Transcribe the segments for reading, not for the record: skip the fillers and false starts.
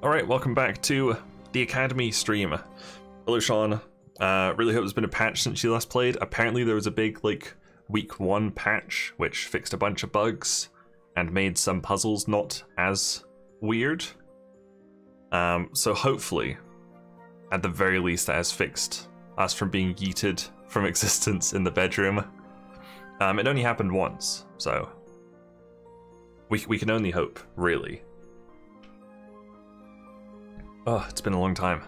Alright, welcome back to the Academy stream. Hello Sean, really hope there's been a patch since you last played. Apparently there was a big, week 1 patch, which fixed a bunch of bugs and made some puzzles not as weird. So hopefully, at the very least, that has fixed us from being yeeted from existence in the bedroom. It only happened once, so we can only hope, really. Oh, it's been a long time.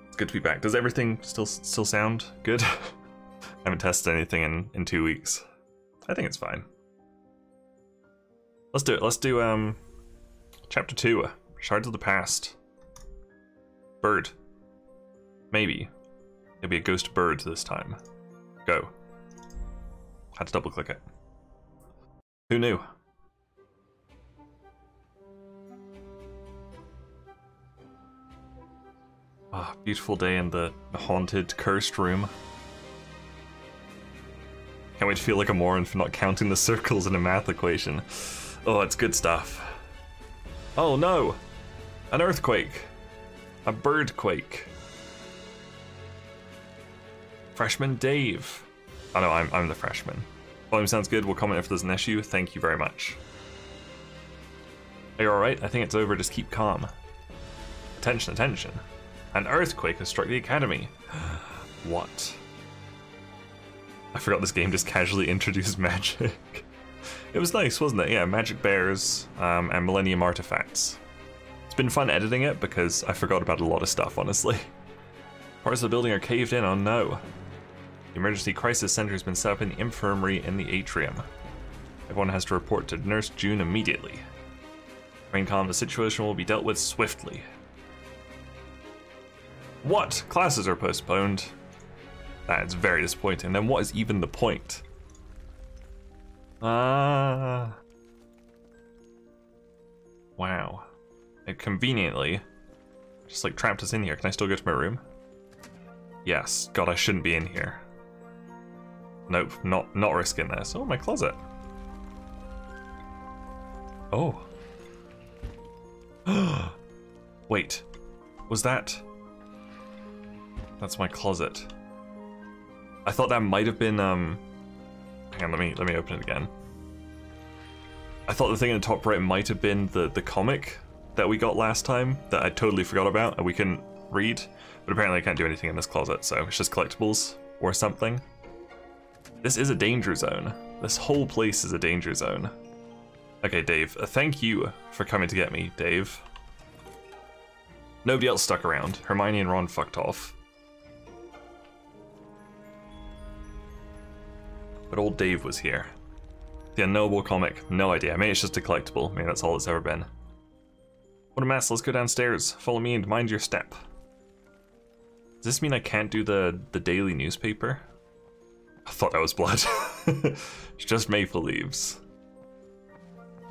It's good to be back. Does everything still sound good? I haven't tested anything in 2 weeks. I think it's fine. Let's do it. Let's do chapter 2, Shards of the Past. Bird. Maybe. It'll be a ghost bird this time. Go. Had to double click it. Who knew? Ah, oh, beautiful day in the haunted, cursed room. Can't wait to feel like a moron for not counting the circles in a math equation. Oh, it's good stuff. Oh no! An earthquake! A birdquake. Freshman Dave. Oh no, I'm the freshman. Volume sounds good, we'll comment if there's an issue. Thank you very much. Are you alright? I think it's over, just keep calm. Attention, attention. An earthquake has struck the Academy. What? I forgot this game just casually introduced magic. It was nice, wasn't it? Yeah, magic bears and Millennium artifacts. It's been fun editing it because I forgot about a lot of stuff, honestly. Parts of the building are caved in, oh no. The emergency crisis center has been set up in the infirmary in the atrium. Everyone has to report to Nurse June immediately. Remain calm, the situation will be dealt with swiftly. What? Classes are postponed. That is very disappointing. Then what is even the point? Wow. It conveniently just trapped us in here. Can I still go to my room? Yes. God, I shouldn't be in here. Nope, not risking this. Oh, my closet. Oh. Wait. Was that... That's my closet. I thought that might have been, hang on, let me open it again. I thought the thing in the top right might have been the comic that we got last time that I totally forgot about and we couldn't read, but apparently I can't do anything in this closet, so it's just collectibles or something. This is a danger zone. This whole place is a danger zone. Okay, Dave, thank you for coming to get me, Dave. Nobody else stuck around. Hermione and Ron fucked off. But old Dave was here. The unknowable comic, no idea. Maybe it's just a collectible. Maybe that's all it's ever been. What a mess, let's go downstairs. Follow me and mind your step. Does this mean I can't do the daily newspaper? I thought that was blood. It's just maple leaves.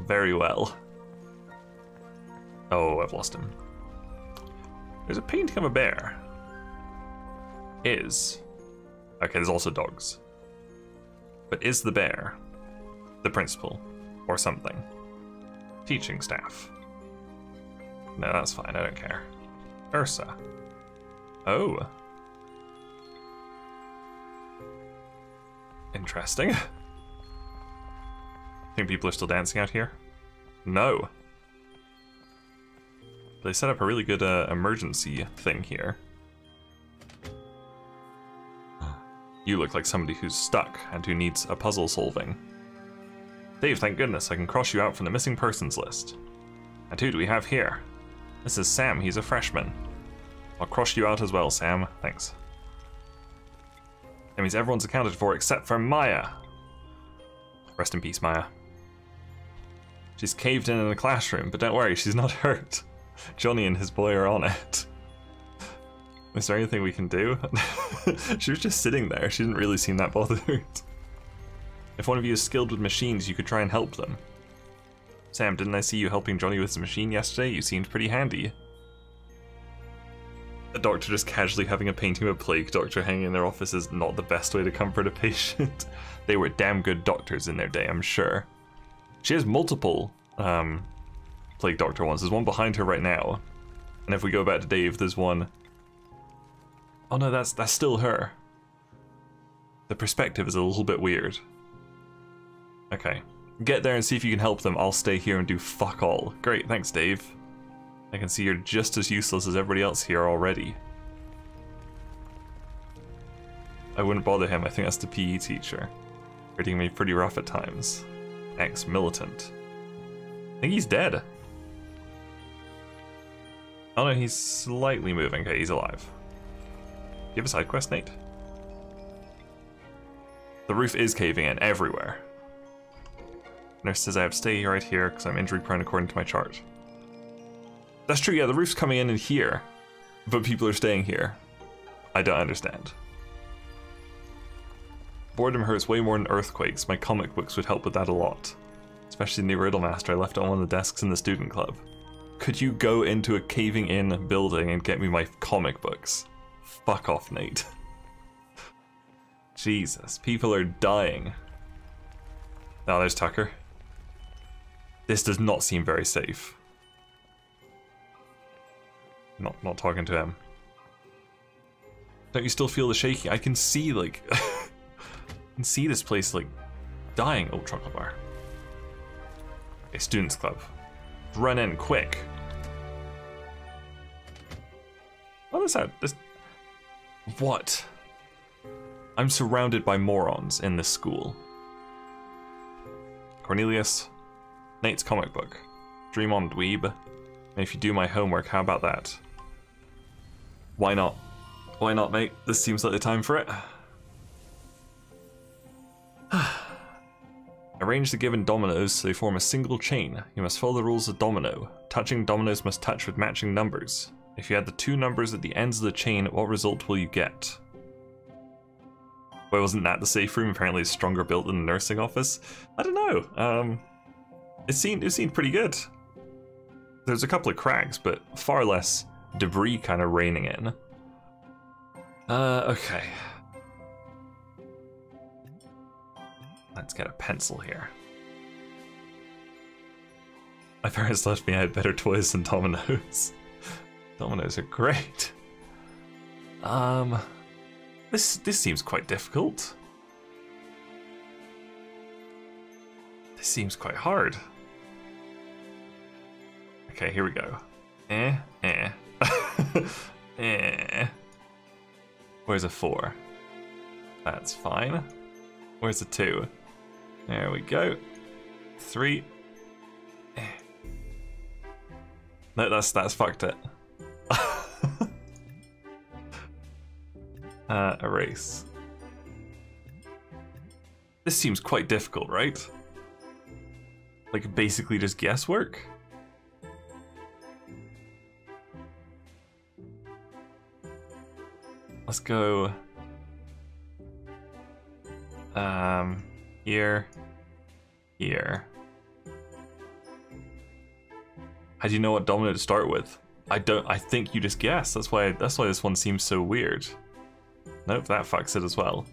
Very well. Oh, I've lost him. There's a painting of a bear. Is. Okay, there's also dogs. But is the bear the principal or something? Teaching staff. No, that's fine, I don't care. Ursa. Oh. Interesting. Think people are still dancing out here? No. They set up a really good emergency thing here. You look like somebody who's stuck and who needs a puzzle solving. Dave, thank goodness, I can cross you out from the missing persons list. And who do we have here? This is Sam, he's a freshman. I'll cross you out as well, Sam. Thanks. That means everyone's accounted for except for Maya. Rest in peace, Maya. She's caved in the classroom, but don't worry, she's not hurt. Johnny and his boy are on it. Is there anything we can do? She was just sitting there. She didn't really seem that bothered. If one of you is skilled with machines, you could try and help them. Sam, didn't I see you helping Johnny with his machine yesterday? You seemed pretty handy. A doctor just casually having a painting of a plague doctor hanging in their office is not the best way to comfort a patient. They were damn good doctors in their day, I'm sure. She has multiple Plague Doctor ones. There's one behind her right now. And if we go back to Dave, there's one... Oh no, that's still her. The perspective is a little bit weird. Okay. Get there and see if you can help them. I'll stay here and do fuck all. Great, thanks Dave. I can see you're just as useless as everybody else here already. I wouldn't bother him, I think that's the PE teacher. Treating me pretty rough at times. Ex-militant. I think he's dead. Oh no, he's slightly moving. Okay, he's alive. Do you have a side quest, Nate? The roof is caving in everywhere. Nurse says I have to stay right here because I'm injury prone according to my chart. That's true, yeah, the roof's coming in here, but people are staying here. I don't understand. Boredom hurts way more than earthquakes. My comic books would help with that a lot. Especially the new Riddlemaster I left on one of the desks in the student club. Could you go into a caving in building and get me my comic books? Fuck off, Nate. Jesus, people are dying. Oh, there's Tucker. This does not seem very safe. Not talking to him. Don't you still feel the shaking? I can see, like... I can see this place, like, dying. Oh, chocolate bar. Okay, Students Club. Run in, quick. What is that? What? I'm surrounded by morons in this school. Cornelius. Nate's comic book. Dream on, dweeb. And if you do my homework, how about that? Why not? Why not, mate? This seems like the time for it. Arrange the given dominoes so they form a single chain. You must follow the rules of domino. Touching dominoes must touch with matching numbers. If you add the two numbers at the ends of the chain, what result will you get? Why wasn't that the safe room? Apparently it's stronger built than the nursing office. I don't know. It seemed pretty good. There's a couple of cracks, but far less debris kind of raining in. Okay. Let's get a pencil here. My parents left me, I had better toys than dominoes. Dominoes are great. This seems quite difficult. This seems quite hard. Okay, here we go. Where's a 4? That's fine. Where's a 2? There we go. 3. No, that's fucked it. Erase. This seems quite difficult, right? Like basically just guesswork? Let's go here. How do you know what domino to start with? I think you just guess. That's why this one seems so weird. Nope, that fucks it as well.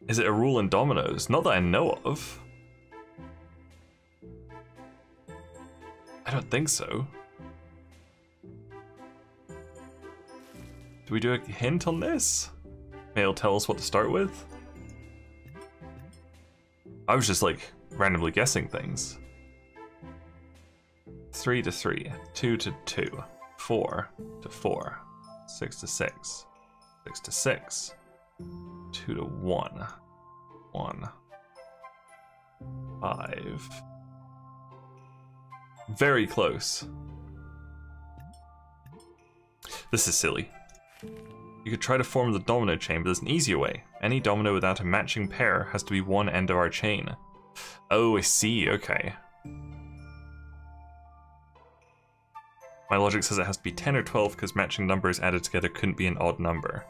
Is it a rule in dominoes? Not that I know of. I don't think so. Do we do a hint on this? Maybe it'll tell us what to start with? I was just like randomly guessing things. 3 to 3, 2 to 2, 4 to 4, 6 to 6, 6 to 6, 2 to 1, 1, 5. Very close. This is silly. You could try to form the domino chain, but there's an easier way. Any domino without a matching pair has to be one end of our chain. Oh, I see, okay. My logic says it has to be 10 or 12 because matching numbers added together couldn't be an odd number.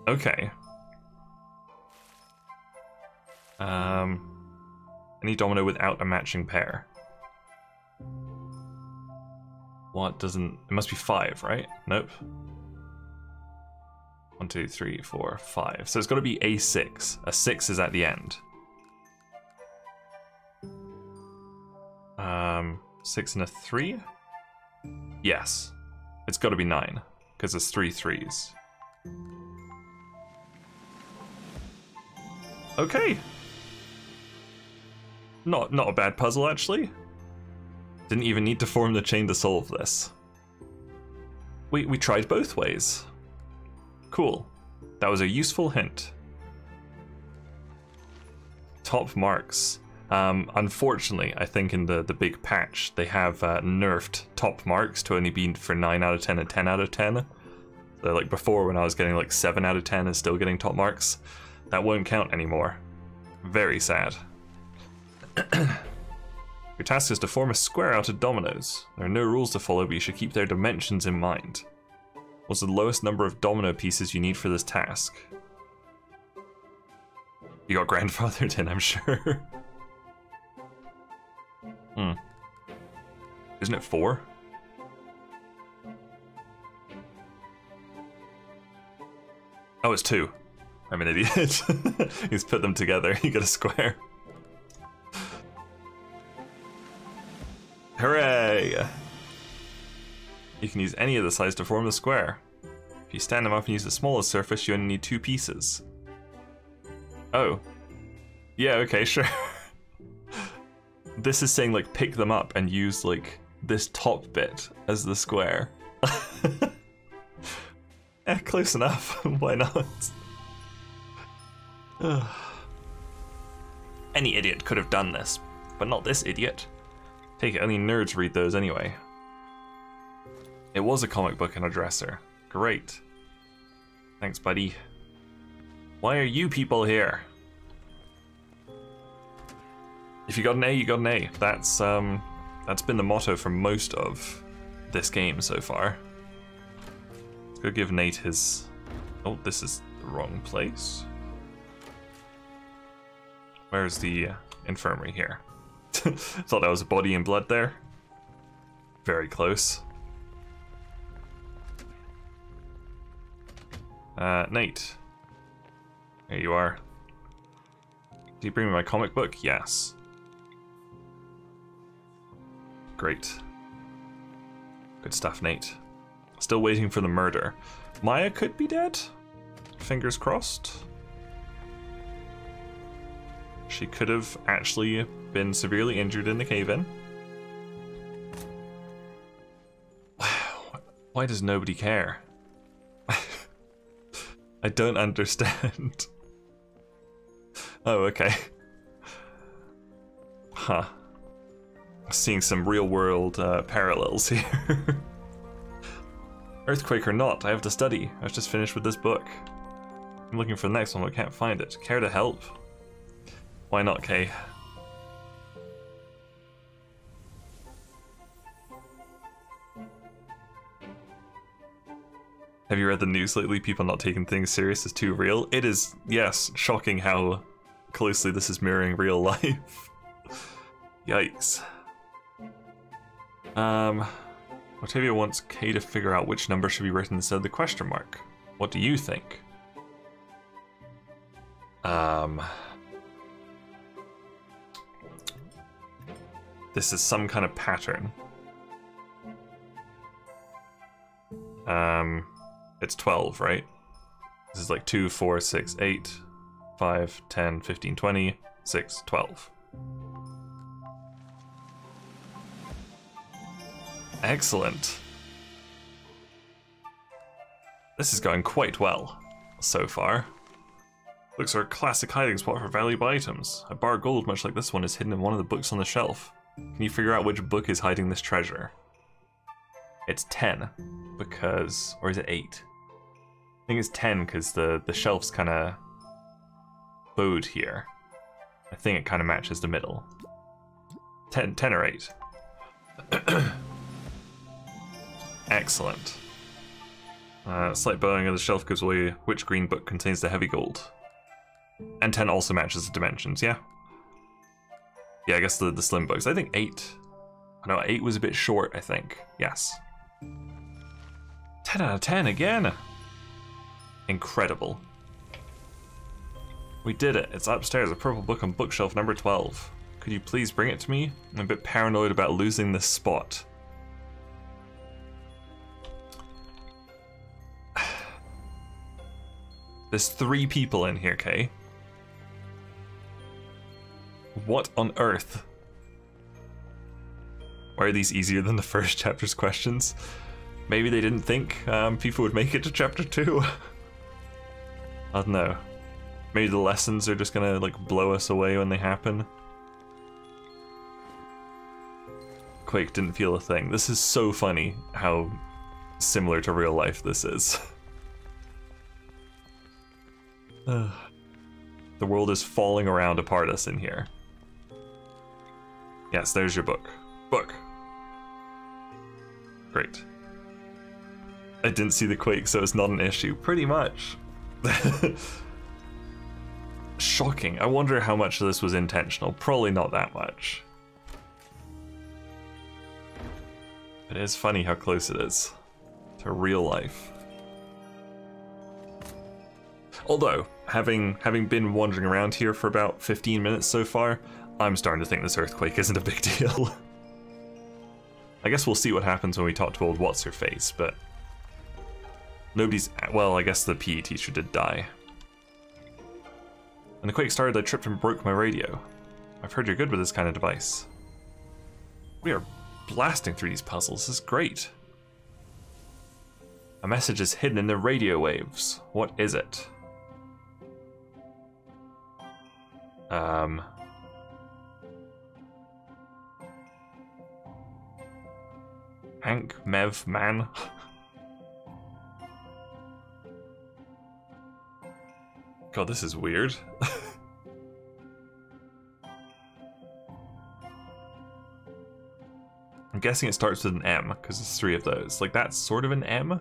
Okay. Any domino without a matching pair. What doesn't... It must be 5, right? Nope. 1, 2, 3, 4, 5. So it's got to be a 6. A 6 is at the end. 6 and a 3? Yes. It's got to be 9, because there's 3 3s. Okay. Not a bad puzzle, actually. Didn't even need to form the chain to solve this. We tried both ways. Cool. That was a useful hint. Top marks. Unfortunately, I think in the big patch, they have nerfed top marks to only be for 9 out of 10 and 10 out of 10. So like before, when I was getting like 7 out of 10 and still getting top marks, that won't count anymore. Very sad. Your task is to form a square out of dominoes. There are no rules to follow, but you should keep their dimensions in mind. What's the lowest number of domino pieces you need for this task? You got grandfathered in, I'm sure. Isn't it 4? Oh, it's 2. I'm an idiot. He's put them together, you get a square. Hooray! You can use any of the sides to form the square. If you stand them up and use the smallest surface, you only need 2 pieces. Oh. Yeah, okay, sure. This is saying, like, pick them up and use, like, this top bit as the square. Eh, close enough. Why not? Any idiot could have done this, but not this idiot. Take it, only nerds read those anyway. It was a comic book in a dresser. Great. Thanks, buddy. Why are you people here? If you got an A, you got an A. That's been the motto for most of this game so far. Let's go give Nate his... Oh, this is the wrong place. Where's the infirmary here? Thought that was a body and blood there. Very close. Nate. Here you are. Did you bring me my comic book? Yes. Great. Good stuff, Nate. Still waiting for the murder. Maya could be dead? Fingers crossed. She could have actually been severely injured in the cave-in. Wow. Why does nobody care? I don't understand. Oh, okay. Huh. Seeing some real-world parallels here. Earthquake or not, I have to study. I was just finished with this book. I'm looking for the next one, but can't find it. Care to help? Why not, Kay? Have you read the news lately? People not taking things serious as too real? It is, yes, shocking how closely this is mirroring real life. Yikes. Octavia wants Kay to figure out which number should be written instead of the question mark. What do you think? This is some kind of pattern. It's 12, right? This is like 2, 4, 6, 8, 5, 10, 15, 20, 6, 12. Excellent. This is going quite well so far. Books are a classic hiding spot for valuable items. A bar of gold much like this one is hidden in one of the books on the shelf. Can you figure out which book is hiding this treasure? It's 10, because... or is it 8? I think it's 10, because the shelf's kind of bowed here. I think it kind of matches the middle. 10 or 8. Excellent. Slight bowing of the shelf gives away which green book contains the heavy gold. And 10 also matches the dimensions, yeah? Yeah, I guess the slim books. I think 8. No, 8 was a bit short, I think. Yes. 10 out of 10 again! Incredible. We did it. It's upstairs, a purple book on bookshelf number 12. Could you please bring it to me? I'm a bit paranoid about losing this spot. There's 3 people in here, Kay. What on earth? Why are these easier than the first chapter's questions? Maybe they didn't think people would make it to chapter 2. I don't know. Maybe the lessons are just gonna like blow us away when they happen. Quake didn't feel a thing. This is so funny how similar to real life this is. The world is falling around apart us in here. Yes, there's your book. Book. Great. I didn't see the quake, so it's not an issue. Pretty much. Shocking. I wonder how much of this was intentional. Probably not that much. It is funny how close it is to real life. Although, having been wandering around here for about 15 minutes so far, I'm starting to think this earthquake isn't a big deal. I guess we'll see what happens when we talk to old What's-Her-Face, but nobody's... Well, I guess the PE teacher did die. When the quake started, I tripped and broke my radio. I've heard you're good with this kind of device. We are blasting through these puzzles. This is great. A message is hidden in the radio waves. What is it? Hank, Mev, Man. God, this is weird. I'm guessing it starts with an M, because there's 3 of those. Like, that's sort of an M?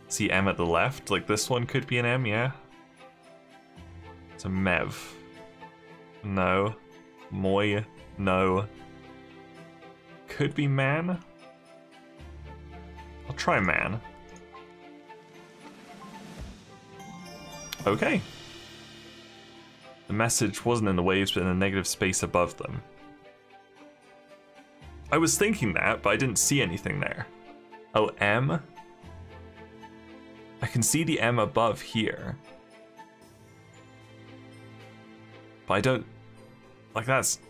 See M at the left? Like, this one could be an M, yeah? It's a Mev. No. Moy. No. Could be Man? I'll try Man. Okay. The message wasn't in the waves, but in a negative space above them. I was thinking that, but I didn't see anything there. Oh, M? I can see the M above here. But I don't... Like, that's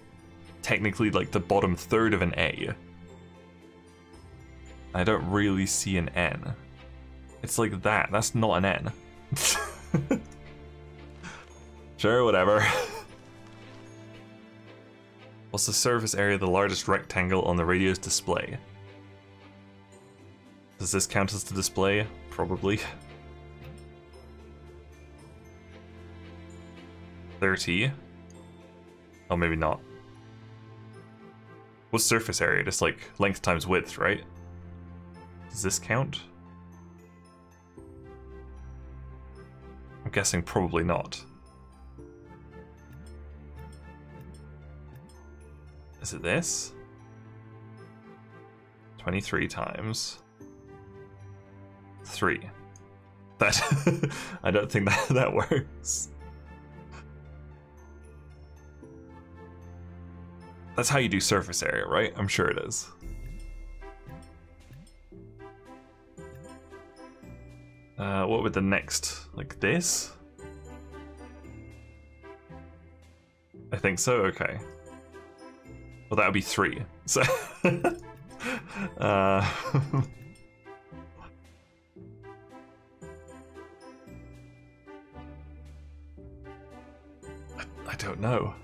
technically like the bottom third of an A. I don't really see an N. It's like that. That's not an N. Sure, whatever. What's the surface area of the largest rectangle on the radio's display? Does this count as the display? Probably. 30. Oh, maybe not. What's surface area? Just like length times width, right? Does this count? I'm guessing probably not. Is it this? 23 times 3. That I don't think that works. That's how you do surface area, right? I'm sure it is. What would the next, like this? I think so, okay. Well, that would be 3. So, I don't know.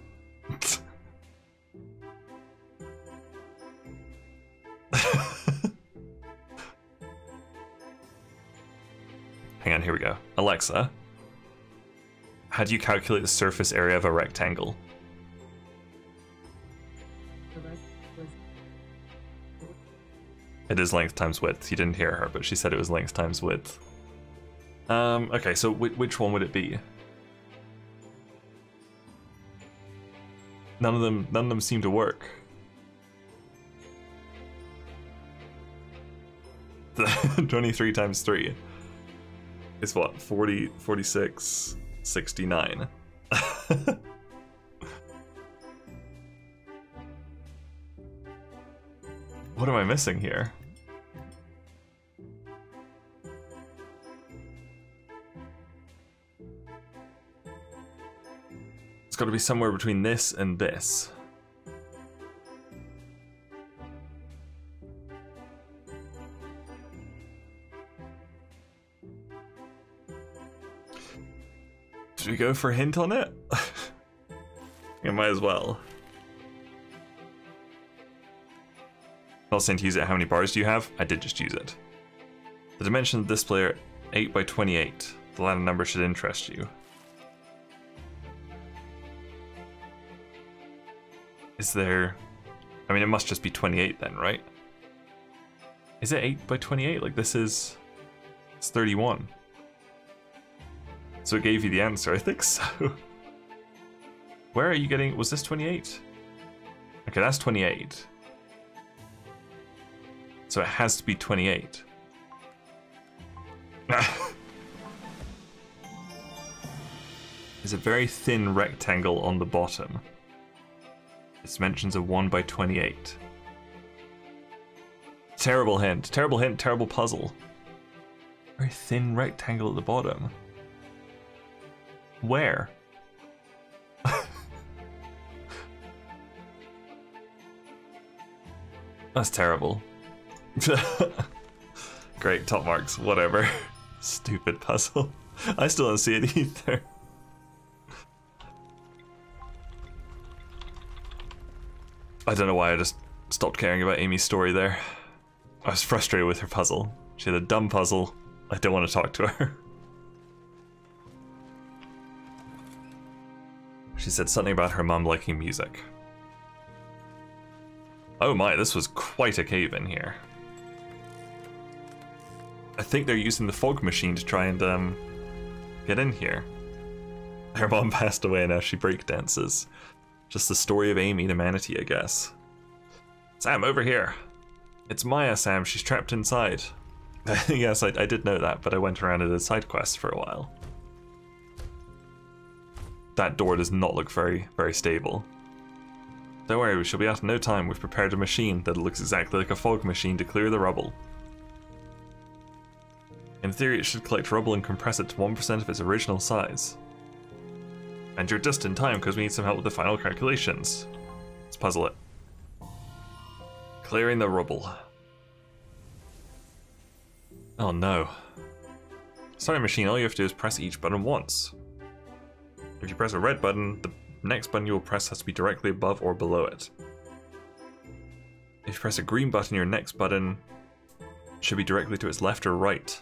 Hang on, here we go. Alexa, how do you calculate the surface area of a rectangle? It is length times width. You didn't hear her, but she said it was length times width. Okay, so which one would it be? None of them seem to work. 23 times 3. is what? 40, 46, 69. What am I missing here? It's got to be somewhere between this and this. Should we go for a hint on it? I might as well. Not saying to use it. How many bars do you have? I did just use it. The dimension of the display are 8 by 28. The latter number should interest you. Is there... I mean, it must just be 28 then, right? Is it 8 by 28? Like, this is... It's 31. So it gave you the answer, I think so. Where are you getting... Was this 28? Okay, that's 28. So it has to be 28. There's a very thin rectangle on the bottom. This mentions a 1 by 28. Terrible hint, terrible puzzle. Very thin rectangle at the bottom. Where? That's terrible. Great, top marks, whatever. Stupid puzzle. I still don't see it either. I don't know why I just stopped caring about Amy's story there. I was frustrated with her puzzle. She had a dumb puzzle. I don't want to talk to her. She said something about her mum liking music. Oh my, this was quite a cave in here. I think they're using the fog machine to try and get in here. Her mom passed away and now she breakdances. Just the story of Amy, the manatee, I guess. Sam, over here. It's Maya, Sam. She's trapped inside. Yes, I did know that, but I went around and did side quests for a while. That door does not look very, very stable. Don't worry, we shall be out in no time. We've prepared a machine that looks exactly like a fog machine to clear the rubble. In theory, it should collect rubble and compress it to 1% of its original size. And you're just in time because we need some help with the final calculations. Let's puzzle it. Clearing the rubble. Oh no. Starting a machine, all you have to do is press each button once. If you press a red button, the next button you will press has to be directly above or below it. If you press a green button, your next button should be directly to its left or right.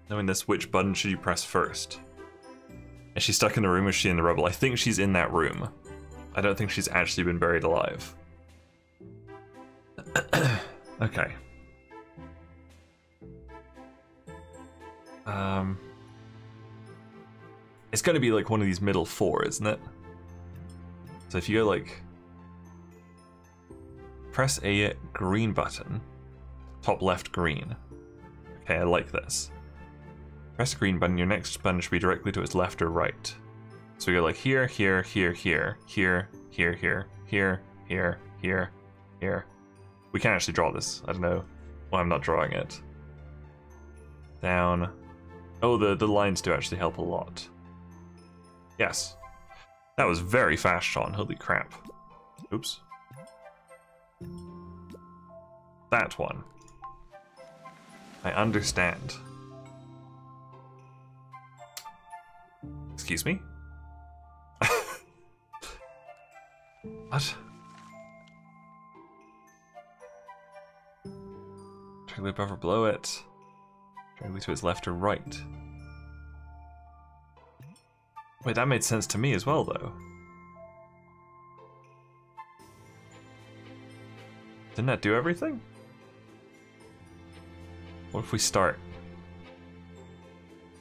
Knowing this, which button should you press first? Is she stuck in the room or is she in the rubble? I think she's in that room. I don't think she's actually been buried alive. Okay. It's gonna be like one of these middle four, isn't it? So if you go like... Press a green button. Top left green. Okay, I like this. Press the green button, your next button should be directly to its left or right. So we go like here, here, here, here, here, here, here, here, here, here, here. We can actually draw this. I don't know why I'm not drawing it. Down. Oh, the lines do actually help a lot. Yes. That was very fast, Sean. Holy crap. Oops. That one. I understand. Excuse me? What? Directly above or below it. Directly to its left or right. Wait, that made sense to me as well, though. Didn't that do everything? What if we start?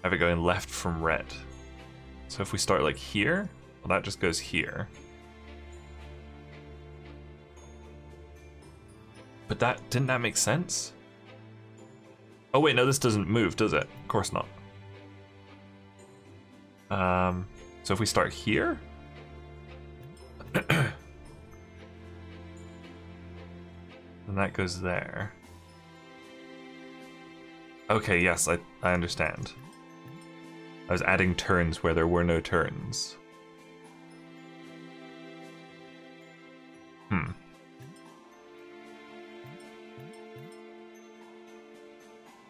Have it going left from red. So if we start like here, well, that just goes here. But didn't that make sense? Oh wait, no, this doesn't move, does it? Of course not. So if we start here, then that goes there. Okay, yes, I understand. I was adding turns where there were no turns.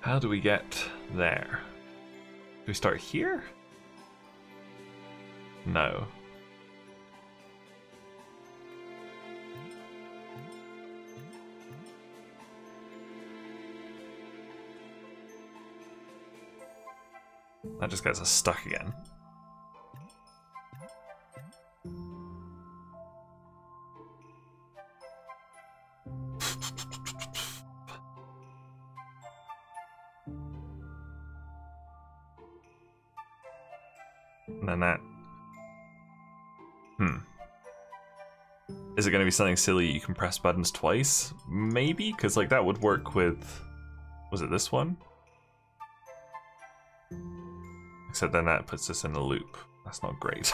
How do we get there? Do we start here? No. That just gets us stuck again. And then that... Is it going to be something silly you can press buttons twice? Maybe, because like that would work with... Was it this one? Except then that puts us in a loop. That's not great.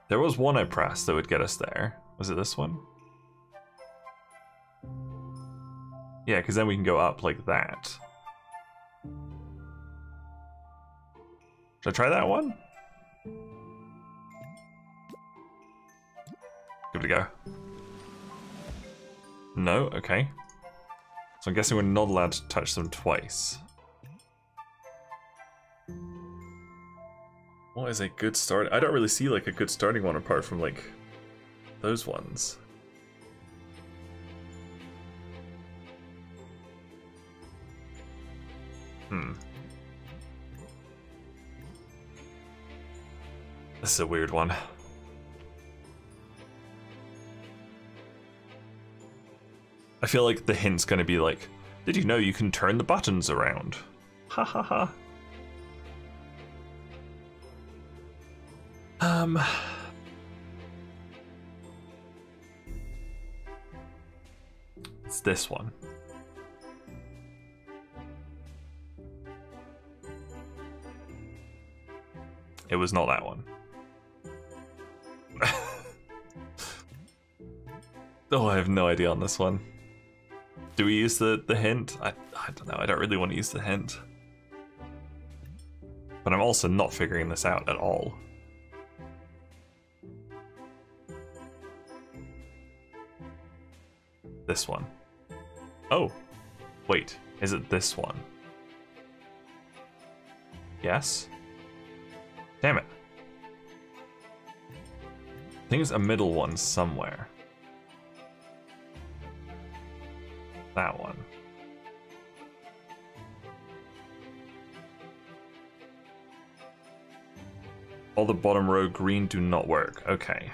There was one I pressed that would get us there. Was it this one? Yeah, because then we can go up like that. Should I try that one? Give it a go. No? Okay. So I'm guessing we're not allowed to touch them twice. What is a good start? I don't really see like a good starting one apart from like those ones. This is a weird one. I feel like the hint's gonna be like, did you know you can turn the buttons around? Ha ha ha. It's this one. It was not that one. Oh, I have no idea on this one. Do we use the hint? I don't know, I don't really want to use the hint. But I'm also not figuring this out at all. This one. Oh, wait, is it this one? Yes? Damn it. I think it's a middle one somewhere. That one. All the bottom row green do not work. Okay.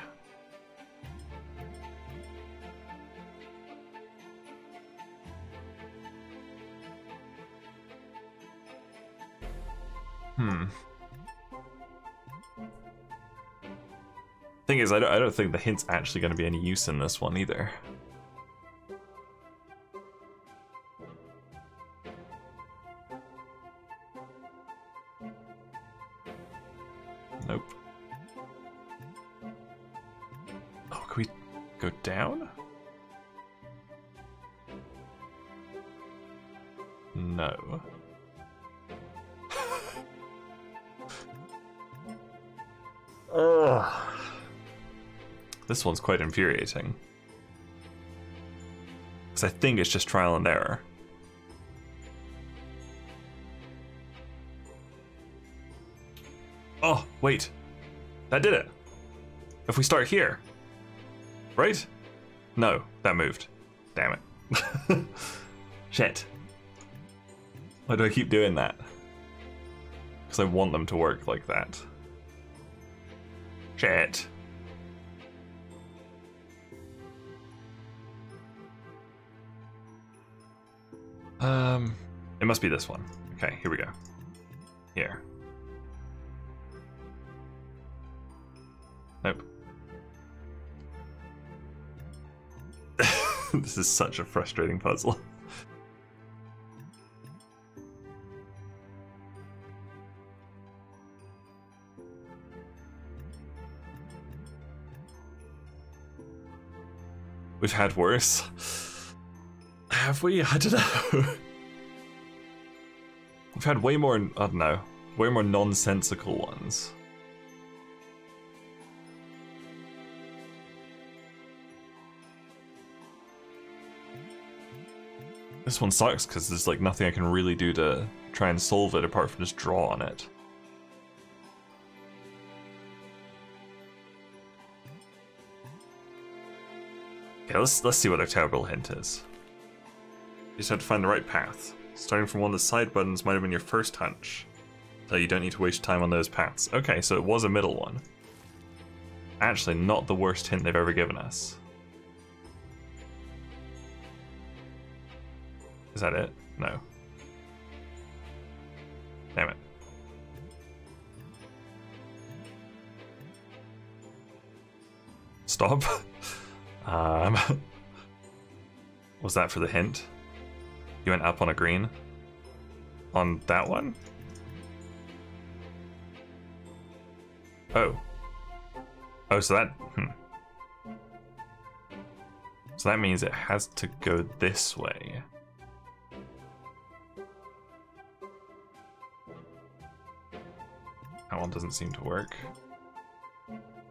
Thing is, I don't think the hint's actually going to be any use in this one either. Nope. Oh, can we go down? No. Ugh. This one's quite infuriating. Because I think it's just trial and error. Oh, wait. That did it. If we start here. Right? No, that moved. Damn it. Shit. Why do I keep doing that? Because I want them to work like that. Shit. It must be this one. Okay, here we go. Here. Nope. This is such a frustrating puzzle. We've had worse. Have we? I don't know. We've had way more, I don't know, way more nonsensical ones. This one sucks because there's like nothing I can really do to try and solve it apart from just draw on it. Okay, let's see what their terrible hint is. You just have to find the right path. Starting from one of the side buttons might have been your first hunch. So you don't need to waste time on those paths. Okay, so it was a middle one. Actually, not the worst hint they've ever given us. Is that it? No. Damn it. Stop. Was that for the hint? You went up on a green? On that one? Oh. Oh, so that... So that means it has to go this way. That one doesn't seem to work.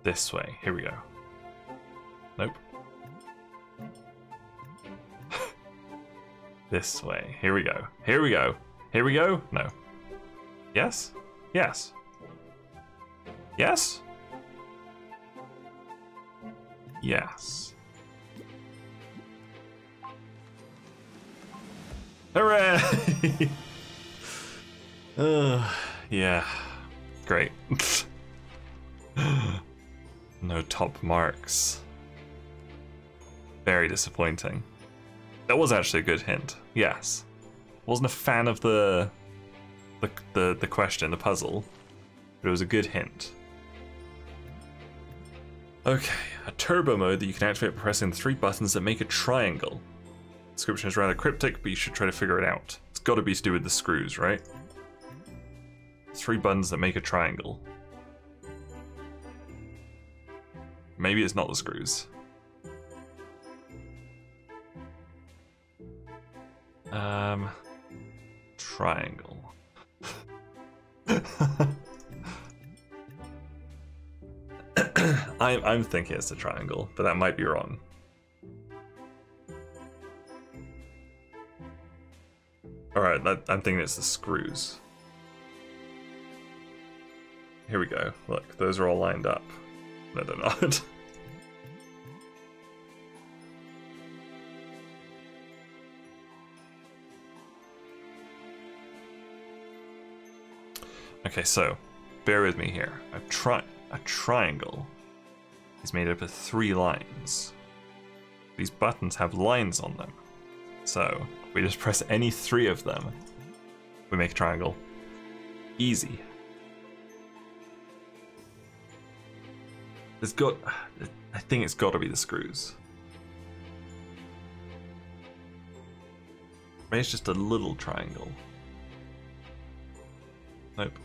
This way. Here we go. Nope. This way. Here we go. Here we go. Here we go. No. Yes? Yes. Yes? Yes. Hooray! Yeah. Great. No top marks. Very disappointing. That was actually a good hint. Yes. Wasn't a fan of the question, the puzzle, but it was a good hint. Okay, a turbo mode that you can activate by pressing 3 buttons that make a triangle. The description is rather cryptic, but you should try to figure it out. It's got to be to do with the screws, right? 3 buttons that make a triangle. Maybe it's not the screws. Triangle. I'm thinking it's a triangle, but that might be wrong. Alright, I'm thinking it's the screws. Here we go. Look, those are all lined up. No, they're not. Okay, so bear with me here. A triangle is made up of 3 lines. These buttons have lines on them. So if we just press any 3 of them, we make a triangle. Easy. I think it's got to be the screws. Maybe it's just a little triangle. Nope.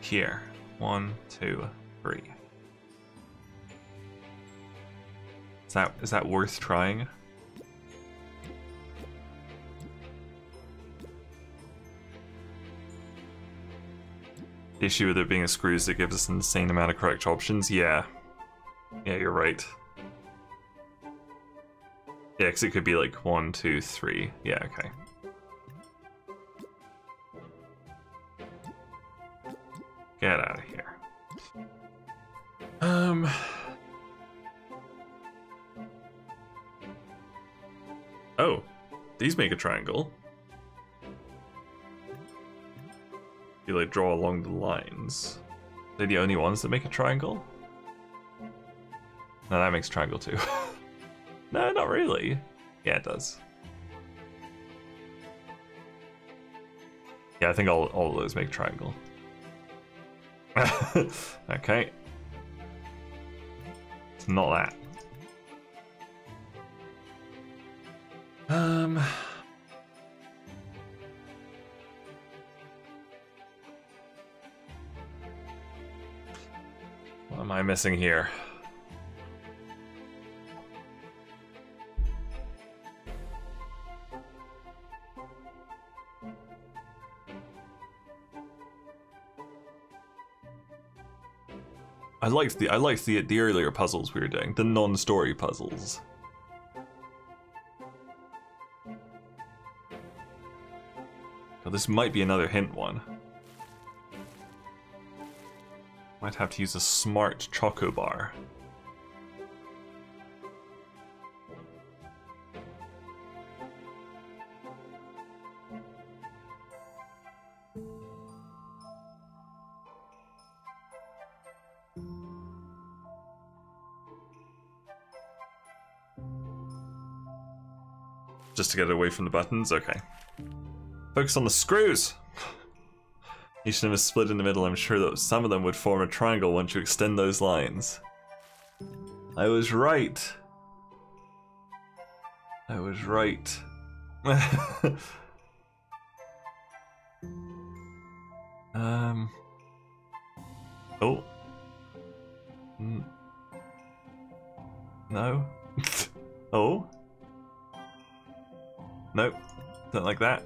Here. 1, 2, 3. Is that worth trying? The issue with it being a screw is it gives us an insane amount of correct options. Yeah. Yeah, you're right. Yeah, because it could be like 1, 2, 3. Yeah, okay. Get out of here. Oh, these make a triangle. You like draw along the lines. They're the only ones that make a triangle? No, that makes a triangle too. No, not really. Yeah, it does. Yeah, I think all of those make a triangle. Okay. It's not that. am I missing here? I liked the earlier puzzles we were doing, the non-story puzzles. Oh, this might be another hint one. Might have to use a smart choco bar. Just to get away from the buttons? Okay. Focus on the screws! Each of them is split in the middle. I'm sure that some of them would form a triangle once you extend those lines. I was right. I was right. Oh. No. Oh. Nope. Don't like that.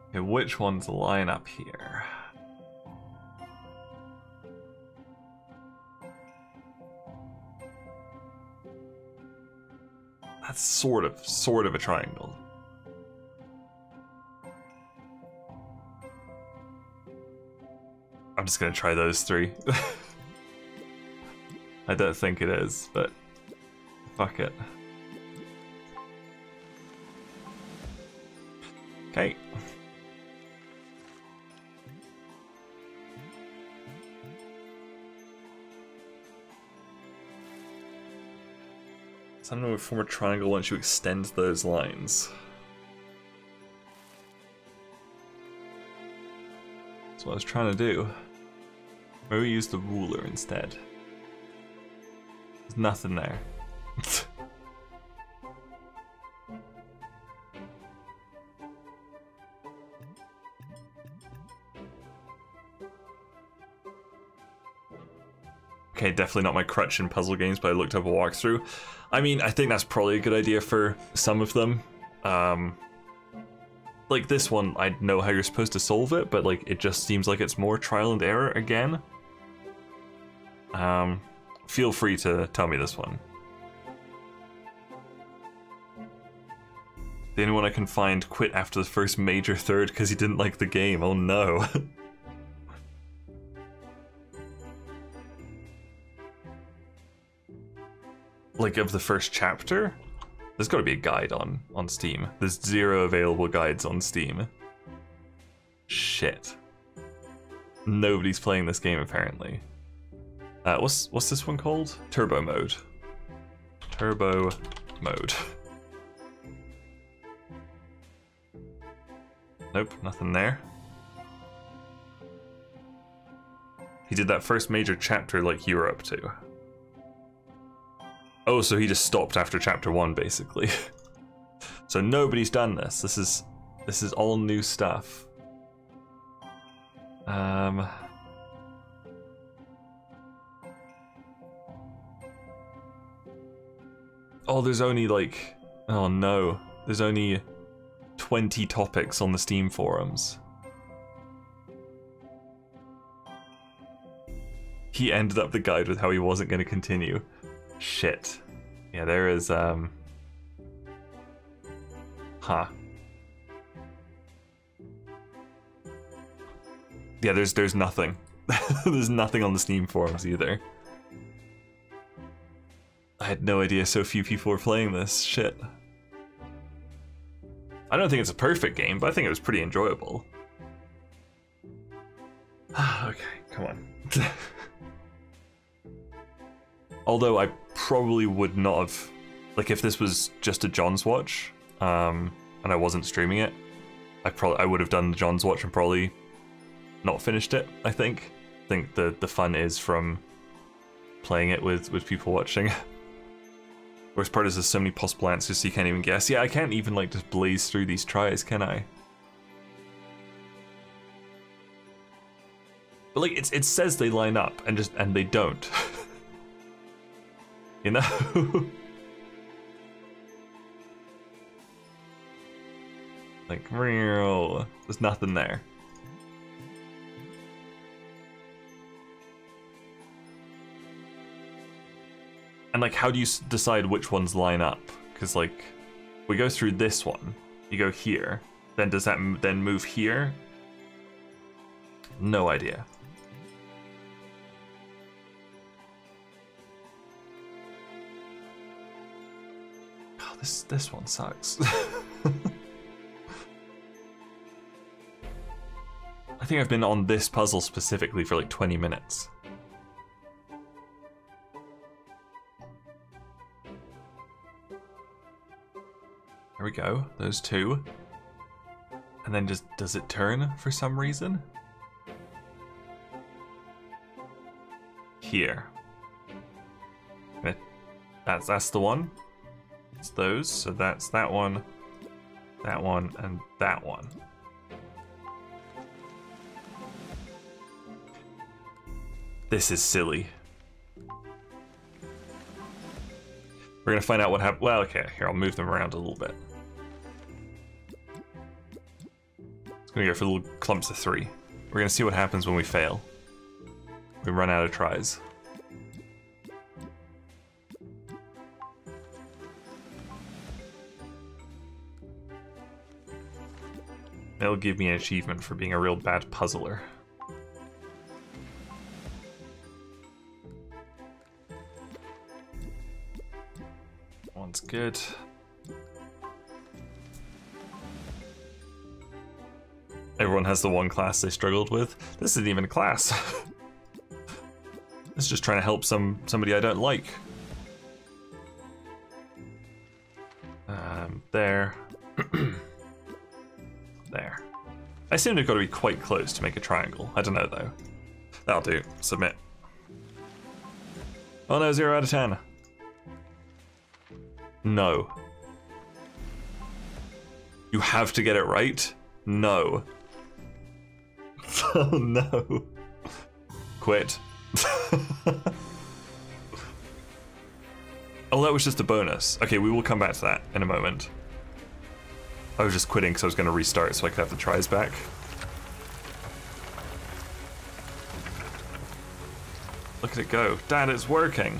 Okay, which one's the line up here? That's sort of a triangle. I'm just gonna try those three. I don't think it is, but fuck it. Okay. Something would form a triangle once you extend those lines. That's what I was trying to do. Maybe use the ruler instead. There's nothing there. Okay, definitely not my crutch in puzzle games, but I looked up a walkthrough. I mean, I think that's probably a good idea for some of them. Like this one, I know how you're supposed to solve it, but like it just seems like it's more trial and error again. Feel free to tell me this one. The only one I can find quit after the first major third because he didn't like the game. Oh no. Like of the first chapter? There's got to be a guide on Steam. There's 0 available guides on Steam. Shit. Nobody's playing this game apparently. What's this one called? Turbo mode. Turbo mode. Nope, nothing there. He did that first major chapter like you were up to. Oh, so he just stopped after chapter 1, basically. So nobody's done this. This is all new stuff. Oh, there's only like... Oh no. There's only 20 topics on the Steam forums. He ended up the guide with how he wasn't going to continue. Shit. Yeah, there is, Huh. Yeah, there's nothing. There's nothing on the Steam forums either. I had no idea so few people were playing this. Shit. I don't think it's a perfect game, but I think it was pretty enjoyable. Okay, come on. Although I probably would not have, like if this was just a John's Watch, and I wasn't streaming it, I would have done the John's Watch and probably not finished it, I think. I think the fun is from playing it with people watching. Worst part is there's so many possible answers so you can't even guess. Yeah, I can't even like just blaze through these tries, can I? But like it says they line up and they don't. You know? Like real, there's nothing there. And like, how do you decide which ones line up? Because like, we go through this one, you go here, then does that then move here? No idea. Oh, this one sucks. I think I've been on this puzzle specifically for like 20 minutes. There we go, those two. And then just, does it turn for some reason? Here. That's the one. It's those, so that's that one, and that one. This is silly. We're gonna find out what happened. Well, okay, here, I'll move them around a little bit. It's gonna go for little clumps of 3. We're gonna see what happens when we fail. We run out of tries. It'll give me an achievement for being a real bad puzzler. One's good. Everyone has the one class they struggled with. This isn't even a class. This is just trying to help somebody I don't like. There. There. I assume they've got to be quite close to make a triangle. I don't know though. That'll do. Submit. Oh no, 0 out of 10. No. You have to get it right? No. Oh no. Quit. Oh, that was just a bonus. Okay, we will come back to that in a moment. I was just quitting because I was going to restart so I could have the tries back. Look at it go. Dad, it's working.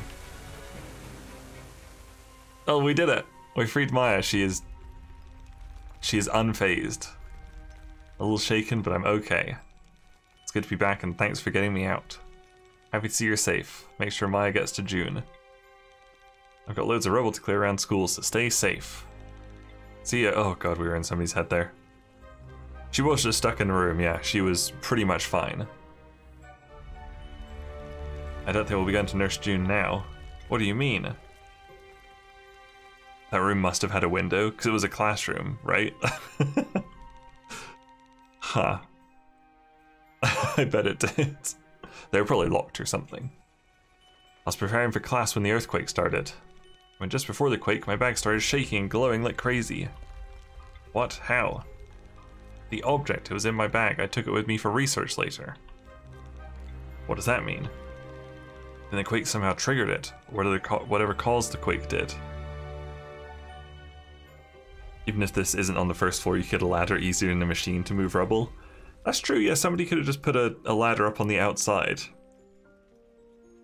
Oh, we did it. We freed Maya. She is unfazed. A little shaken, but I'm okay. It's good to be back, and thanks for getting me out. Happy to see you're safe. Make sure Maya gets to June. I've got loads of rubble to clear around school, so stay safe. See ya. Oh god, we were in somebody's head there. She was just stuck in the room, yeah. She was pretty much fine. I don't think we'll be going to Nurse June now. What do you mean? That room must have had a window, because it was a classroom, right? Huh. I bet it did. They were probably locked or something. I was preparing for class when the earthquake started. When just before the quake, my bag started shaking and glowing like crazy. What? How? The object, it was in my bag. I took it with me for research later. What does that mean? Then the quake somehow triggered it, whatever caused the quake did. Even if this isn't on the first floor, you could get a ladder easier in the machine to move rubble. That's true, yeah, somebody could have just put a ladder up on the outside.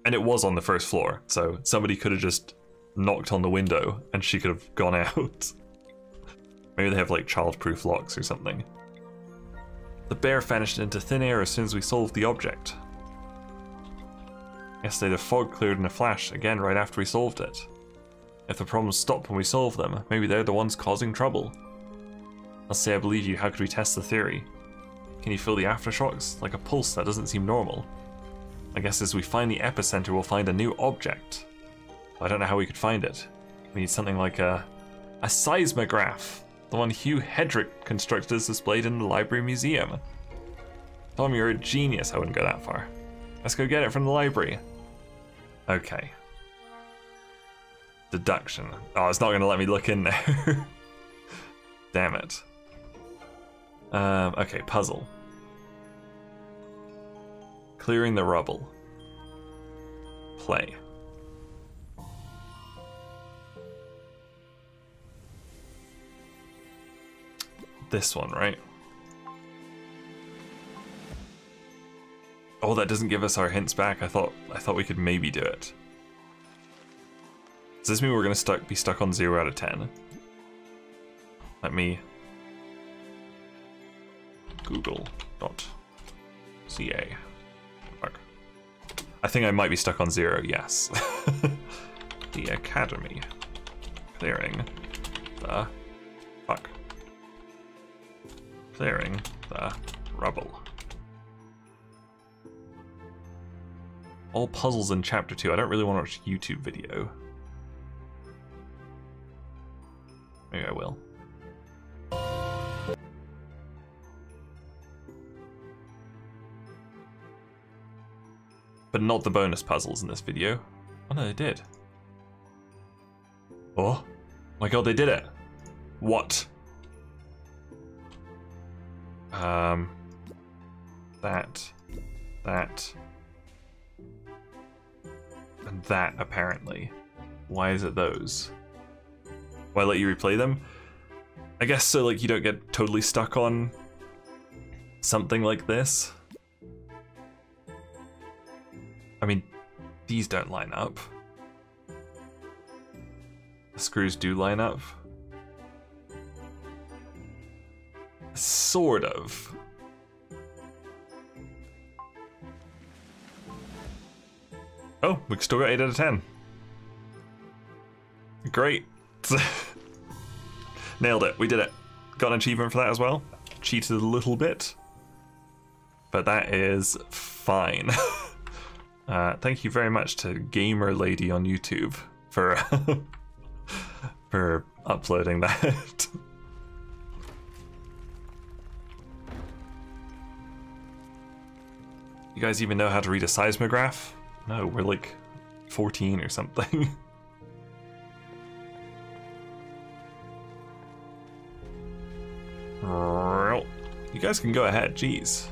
And it was on the first floor, so somebody could have just knocked on the window and she could have gone out. Maybe they have like child-proof locks or something. The bear vanished into thin air as soon as we solved the object. Yesterday the fog cleared in a flash, again right after we solved it. If the problems stop when we solve them, maybe they're the ones causing trouble. Let's say I believe you, how could we test the theory? Can you feel the aftershocks? Like a pulse that doesn't seem normal. I guess as we find the epicenter, we'll find a new object. I don't know how we could find it. We need something like a seismograph. The one Hugh Hedrick constructed is displayed in the library museum. Tom, you're a genius. I wouldn't go that far. Let's go get it from the library. Okay. Deduction. Oh, it's not going to let me look in there. Damn it. Okay, puzzle. Clearing the rubble. Play. This one, right? Oh, that doesn't give us our hints back. I thought we could maybe do it. Does this mean we're gonna be stuck on 0 out of 10? Let me Google.ca. I think I might be stuck on 0, yes. The Academy. Clearing the fuck. Clearing the rubble. All puzzles in chapter 2. I don't really want to watch a YouTube video. Maybe I will. But not the bonus puzzles in this video. Oh no, they did. Oh my god, they did it! What? That, and that, apparently. Why is it those? Why let you replay them? I guess so, like, you don't get totally stuck on something like this. I mean, these don't line up. The screws do line up. Sort of. Oh, we still got 8 out of 10. Great. Nailed it. We did it. Got an achievement for that as well. Cheated a little bit. But that is fine. Thank you very much to Gamer Lady on YouTube for for uploading that. You guys even know how to read a seismograph? No, we're like 14 or something. You guys can go ahead, jeez.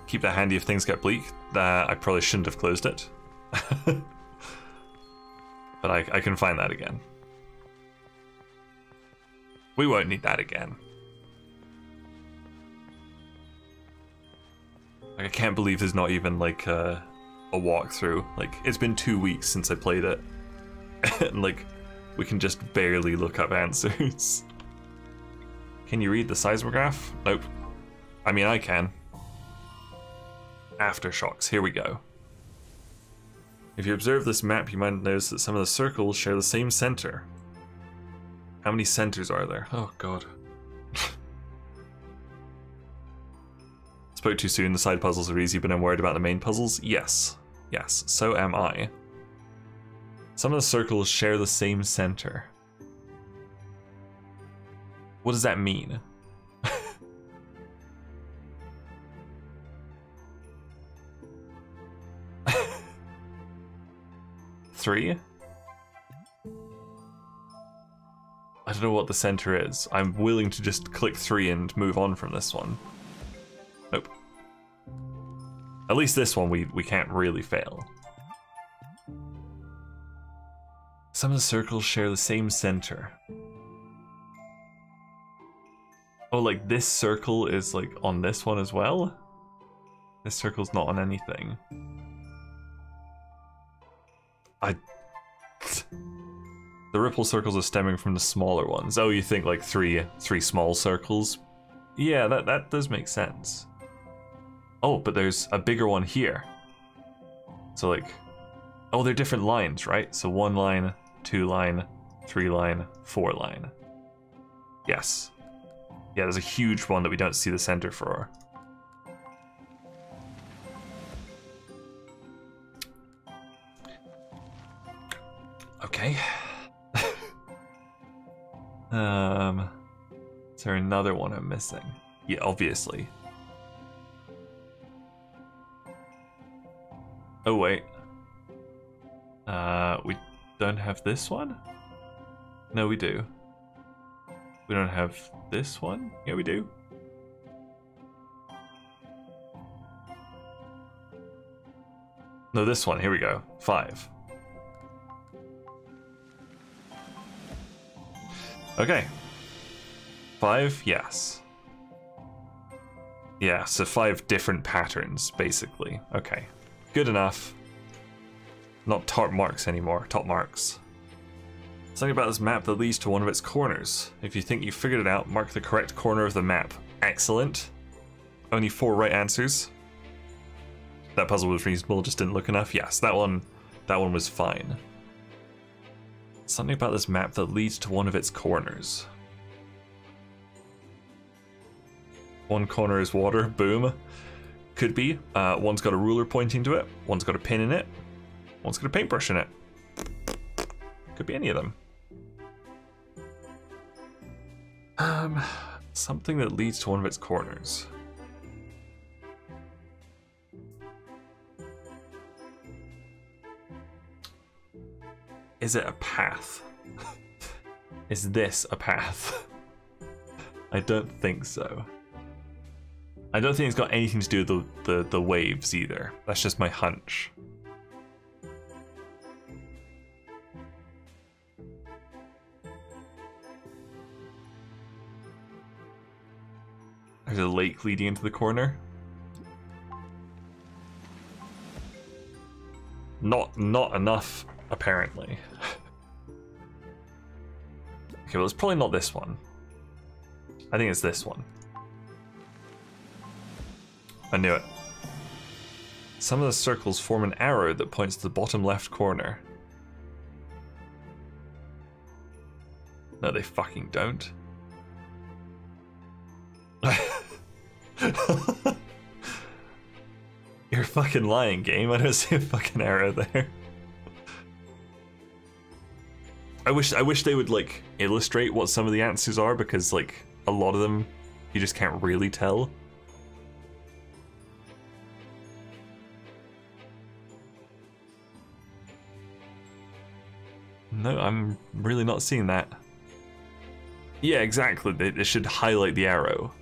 Keep that handy if things get bleak. I probably shouldn't have closed it. But I can find that again. We won't need that again. Like, I can't believe there's not even like a walkthrough. Like, it's been 2 weeks since I played it. And like, we can just barely look up answers. Can you read the seismograph? Nope. I mean, I can. Aftershocks, here we go. If you observe this map, you might notice that some of the circles share the same center. How many centers are there? Oh god. Spoke too soon, the side puzzles are easy, but I'm worried about the main puzzles? Yes. Yes, so am I. Some of the circles share the same center. What does that mean? 3? I don't know what the center is. I'm willing to just click 3 and move on from this one. Nope. At least this one we can't really fail. Some of the circles share the same center. Oh, like this circle is like on this one as well? This circle's not on anything. The ripple circles are stemming from the smaller ones. Oh, you think like three small circles? Yeah, that does make sense. Oh, but there's a bigger one here. So like, oh, they're different lines, right? So 1 line, 2 line, 3 line, 4 line. Yes. Yeah, there's a huge one that we don't see the center for. Okay. Is there another one I'm missing? Yeah, obviously. Oh wait. We don't have this one? No, we do. We don't have this one? Yeah, we do. No, this one. Here we go. 5. Okay. 5, yes. Yeah, so 5 different patterns, basically. Okay. Good enough. Not top marks anymore. Top marks. Something about this map that leads to one of its corners. If you think you figured it out, mark the correct corner of the map. Excellent. Only 4 right answers. That puzzle was reasonable, just didn't look enough. Yes, that one was fine. Something about this map that leads to one of its corners. One corner is water, boom. Could be. One's got a ruler pointing to it, one's got a pin in it, one's got a paintbrush in it. Could be any of them. Something that leads to one of its corners. Is it a path? Is this a path? I don't think so. I don't think it's got anything to do with the waves either. That's just my hunch. There's a lake leading into the corner. Not enough, apparently. Okay, well, it's probably not this one. I think it's this one. I knew it. Some of the circles form an arrow that points to the bottom left corner. No, they fucking don't. You're fucking lying, game. I don't see a fucking arrow there. I wish they would like illustrate what some of the answers are, because like a lot of them you just can't really tell. No, I'm really not seeing that. Yeah, exactly. They should highlight the arrow.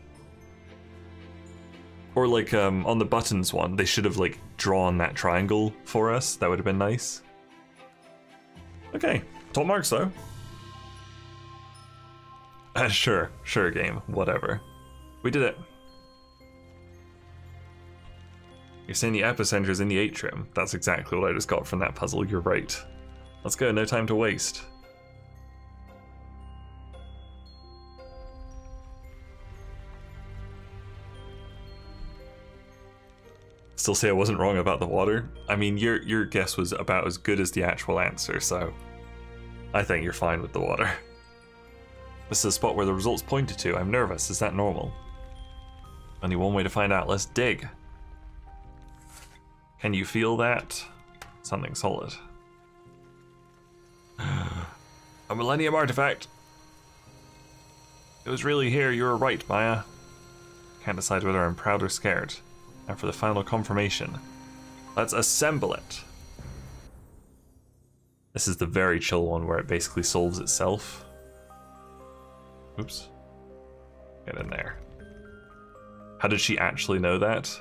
Or like on the buttons one, they should have like drawn that triangle for us. That would have been nice. Okay, top marks though. Sure, game, whatever. We did it. You're saying the epicenter is in the atrium. That's exactly what I just got from that puzzle. You're right. Let's go, no time to waste. Still say I wasn't wrong about the water. I mean, your guess was about as good as the actual answer, so I think you're fine with the water. This is a spot where the results pointed to. I'm nervous. Is that normal? Only one way to find out. Let's dig. Can you feel that? Something solid. A Millennium artifact. It was really here. You were right, Maya. Can't decide whether I'm proud or scared. And for the final confirmation, let's assemble it. This is the very chill one where it basically solves itself. Oops. Get in there. How did she actually know that?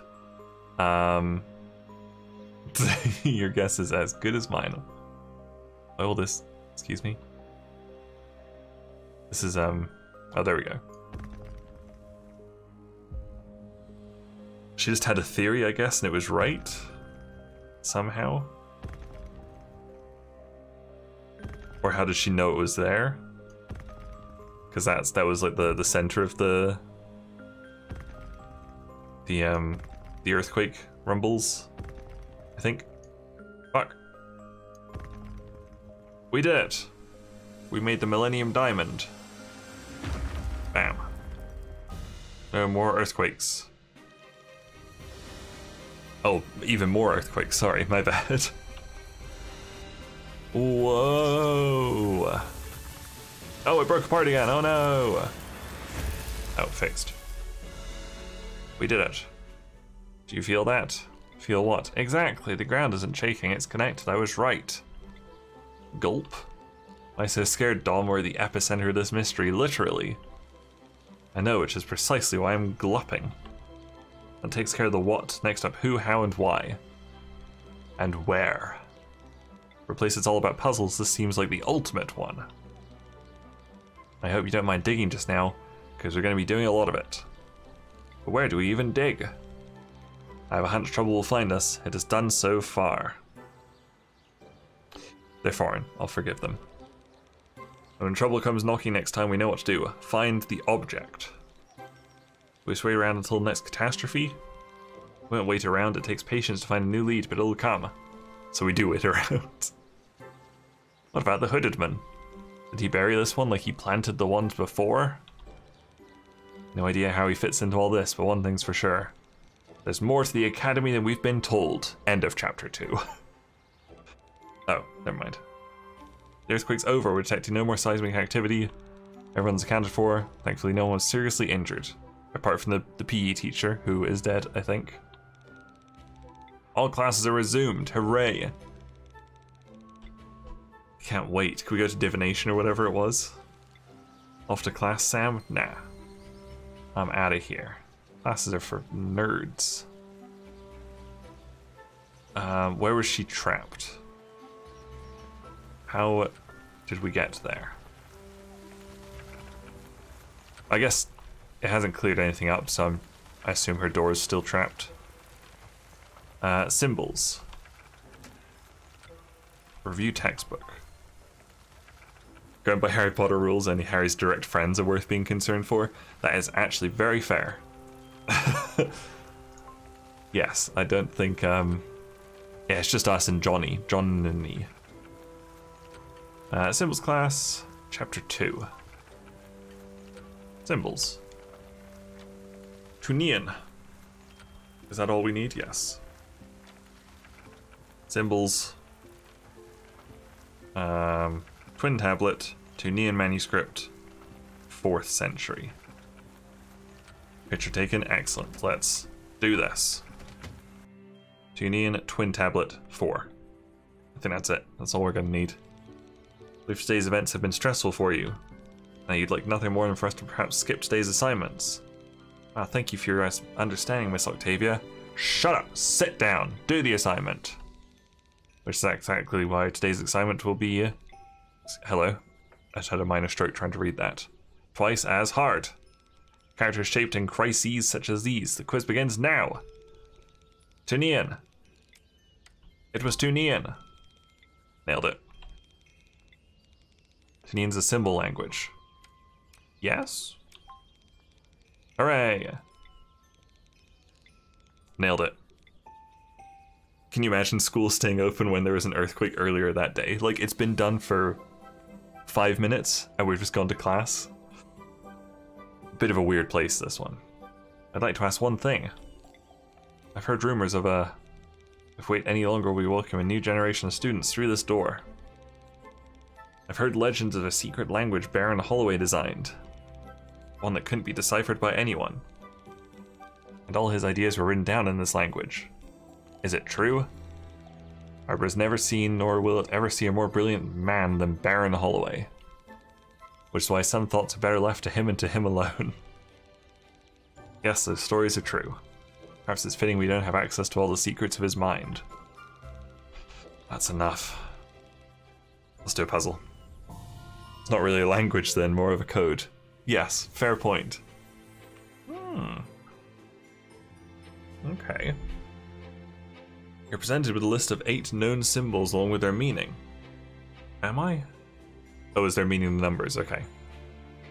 Your guess is as good as mine. Why will this... Excuse me? This is, oh, there we go. She just had a theory, I guess, and it was right. Somehow. Or how did she know it was there? Because that was like the center of the earthquake rumbles, I think. Fuck. We did it. We made the Millennium Diamond. Bam. No more earthquakes. Oh, even more earthquakes. Sorry, my bad. Whoa. Oh, it broke apart again. Oh no. Oh, fixed. We did it. Do you feel that? Feel what? Exactly. The ground isn't shaking. It's connected. I was right. Gulp. I so scared Dom we're the epicenter of this mystery, literally. I know, which is precisely why I'm glupping. That takes care of the what. Next up, who, how, and why. And where? For a place that's all about puzzles, this seems like the ultimate one. I hope you don't mind digging just now, because we're going to be doing a lot of it. But where do we even dig? I have a hunch trouble will find us. It has done so far. They're foreign. I'll forgive them. When trouble comes knocking next time, we know what to do. Find the object. We just wait around until the next catastrophe? We won't wait around. It takes patience to find a new lead, but it'll come. So we do wait around. What about the hooded man? Did he bury this one like he planted the ones before? No idea how he fits into all this, but one thing's for sure. There's more to the Academy than we've been told. End of chapter 2. Oh, never mind. The earthquake's over. We're detecting no more seismic activity. Everyone's accounted for. Thankfully, no one was seriously injured. Apart from the PE teacher, who is dead, I think. All classes are resumed. Hooray! Can't wait. Can we go to divination or whatever it was? Off to class, Sam? Nah. I'm out of here. Classes are for nerds. Where was she trapped? How did we get there? I guess it hasn't cleared anything up, so I assume her door is still trapped. Symbols. Review textbook. Going by Harry Potter rules, only Harry's direct friends are worth being concerned for. That is actually very fair. Yes, I don't think, yeah, it's just us and Johnny. John and me. Symbols class, chapter 2. Symbols. Tunian. Is that all we need? Yes. Symbols. Twin tablet, Tunian manuscript, 4th century. Picture taken, excellent. Let's do this. Tunian twin tablet 4. I think that's it. That's all we're gonna need. If today's events have been stressful for you, now you'd like nothing more than for us to perhaps skip today's assignments. Thank you for your understanding, Miss Octavia. Shut up! Sit down! Do the assignment! Which is exactly why today's assignment will be... Hello. I just had a minor stroke trying to read that. Twice as hard. Characters shaped in crises such as these. The quiz begins now. Tunian. It was Tunian. Nailed it. Tunian's a symbol language. Yes? Hooray! Nailed it. Can you imagine school staying open when there was an earthquake earlier that day? Like, it's been done for 5 minutes and we've just gone to class. Bit of a weird place, this one. I'd like to ask one thing. I've heard rumors of if we wait any longer, we welcome a new generation of students through this door. I've heard legends of a secret language Baron Holloway designed. One that couldn't be deciphered by anyone. And all his ideas were written down in this language. Is it true? Arbor has never seen, nor will it ever see, a more brilliant man than Baron Holloway. Which is why some thoughts are better left to him and to him alone. Yes, those stories are true. Perhaps it's fitting we don't have access to all the secrets of his mind. That's enough. Let's do a puzzle. It's not really a language then, more of a code. Yes, fair point. Okay. You're presented with a list of 8 known symbols along with their meaning. Am I? Oh, is their meaning the numbers? Okay.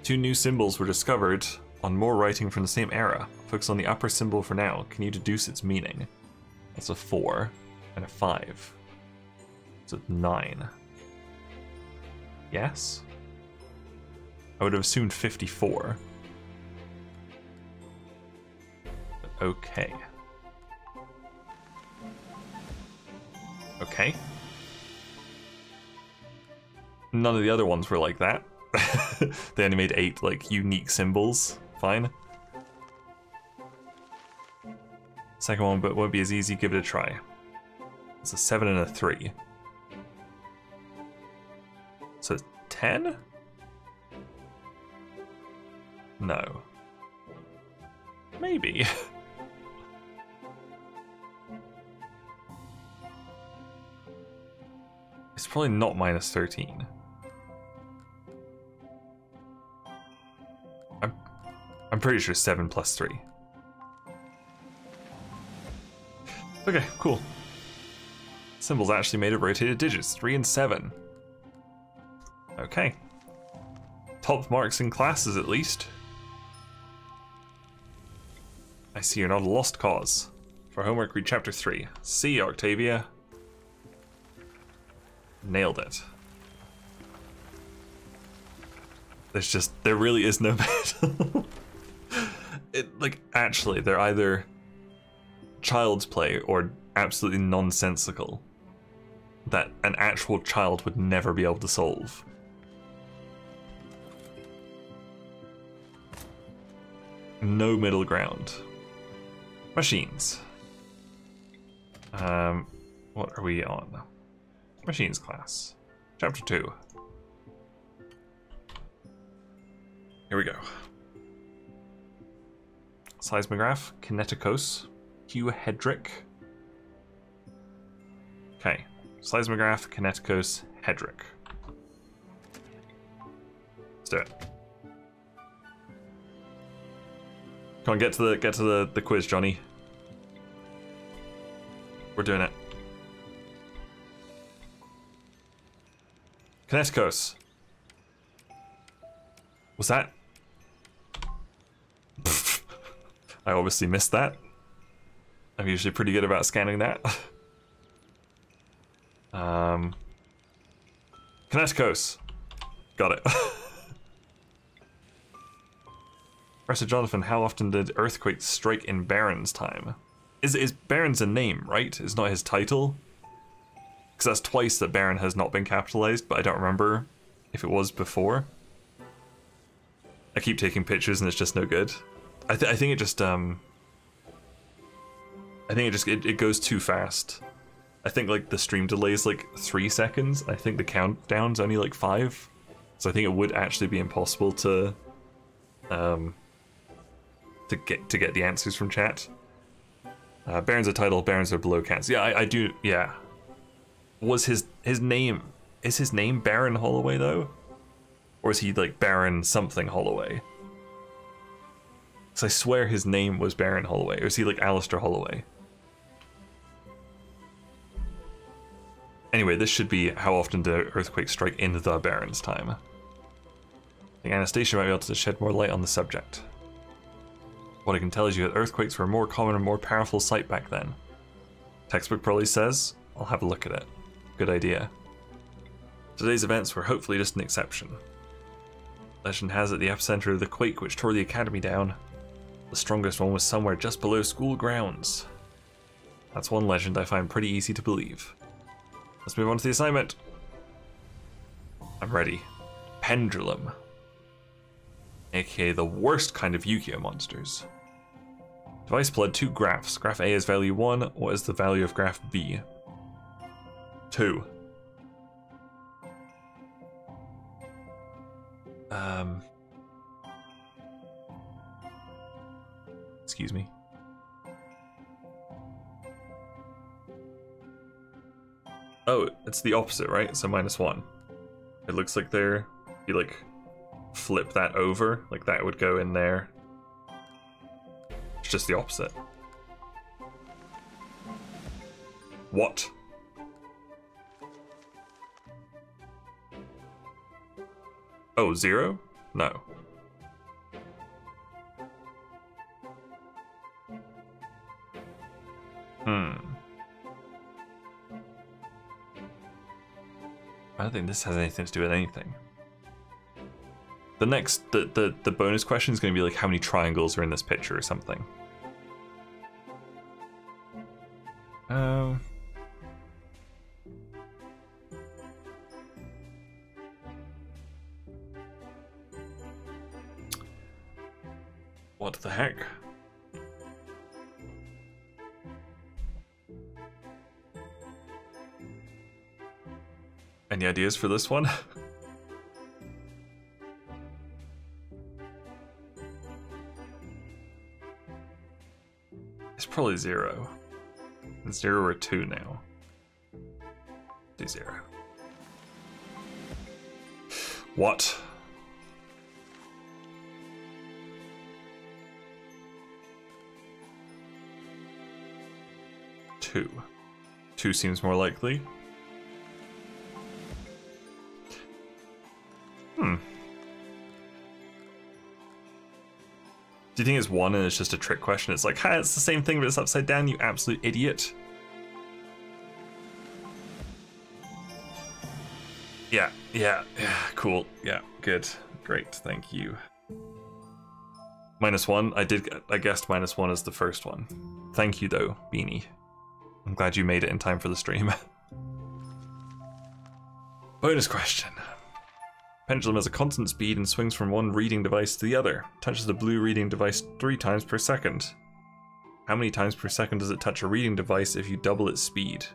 2 new symbols were discovered on more writing from the same era. Focus on the upper symbol for now. Can you deduce its meaning? That's a 4 and a 5. So 9. Yes? I would have assumed 54. But okay. Okay. None of the other ones were like that. They only made 8 like unique symbols. Fine. Second one, but won't be as easy. Give it a try. It's a 7 and a 3. So 10? No. Maybe. probably not minus 13. I'm pretty sure 7 plus 3. Okay, cool. Symbol's actually made of rotated digits, 3 and 7. Okay. Top marks in classes, at least. I see you're not a lost cause. For homework, read chapter 3. See, Octavia. Nailed it. There really is no battle. Actually, they're either child's play or absolutely nonsensical that an actual child would never be able to solve. No middle ground. Machines. What are we on? Machines class. Chapter 2. Here we go. Seismograph, Kineticos, Hugh Hedrick. Okay. Seismograph, Kineticos, Hedrick. Let's do it. Come on, get to the quiz, Johnny. We're doing it. Kineticos. Was that? I obviously missed that. I'm usually pretty good about scanning that. Kineticos. Got it. Professor Jonathan, how often did earthquakes strike in Baron's time? Is Baron's a name, right? It's not his title? Because that's twice that Baron has not been capitalized, but I don't remember if it was before. I keep taking pictures and it's just no good. I think it just it goes too fast. I think like the stream delay is like 3 seconds. I think the countdown's only like 5. So I think it would actually be impossible to get the answers from chat. Baron's a title, Barons are below cats. Yeah, I do, yeah. Was his name, is his name Baron Holloway though? Or is he like Baron something Holloway? Because I swear his name was Baron Holloway. Or is he like Alistair Holloway? Anyway, this should be how often do earthquakes strike in the Baron's time. I think Anastasia might be able to shed more light on the subject. What I can tell is that earthquakes were a more common and more powerful sight back then. Textbook probably says, I'll have a look at it. Good idea. Today's events were hopefully just an exception. Legend has it the epicenter of the quake which tore the academy down. The strongest one was somewhere just below school grounds. That's one legend I find pretty easy to believe. Let's move on to the assignment. I'm ready. Pendulum. AKA the worst kind of Yu-Gi-Oh monsters. Device plot 2 graphs. Graph A is value 1. What is the value of graph B? 2. Excuse me. Oh, it's the opposite, right? So -1. It looks like they're... You like flip that over, like that would go in there. It's just the opposite. What? Oh, 0? No. I don't think this has anything to do with anything. The next, the bonus question is going to be like how many triangles are in this picture or something. What the heck? Any ideas for this one? It's probably 0. It's 0 or 2 now. Do 0. What? Two. Two seems more likely. Hmm. Do you think it's one and it's just a trick question? It's like, ha, it's the same thing, but it's upside down, you absolute idiot. Yeah, cool. Yeah, good. Great, thank you. -1, I guessed -1 is the first one. Thank you though, Beanie. I'm glad you made it in time for the stream. Bonus question. Pendulum has a constant speed and swings from one reading device to the other. Touches the blue reading device 3 times per second. How many times per second does it touch a reading device if you double its speed?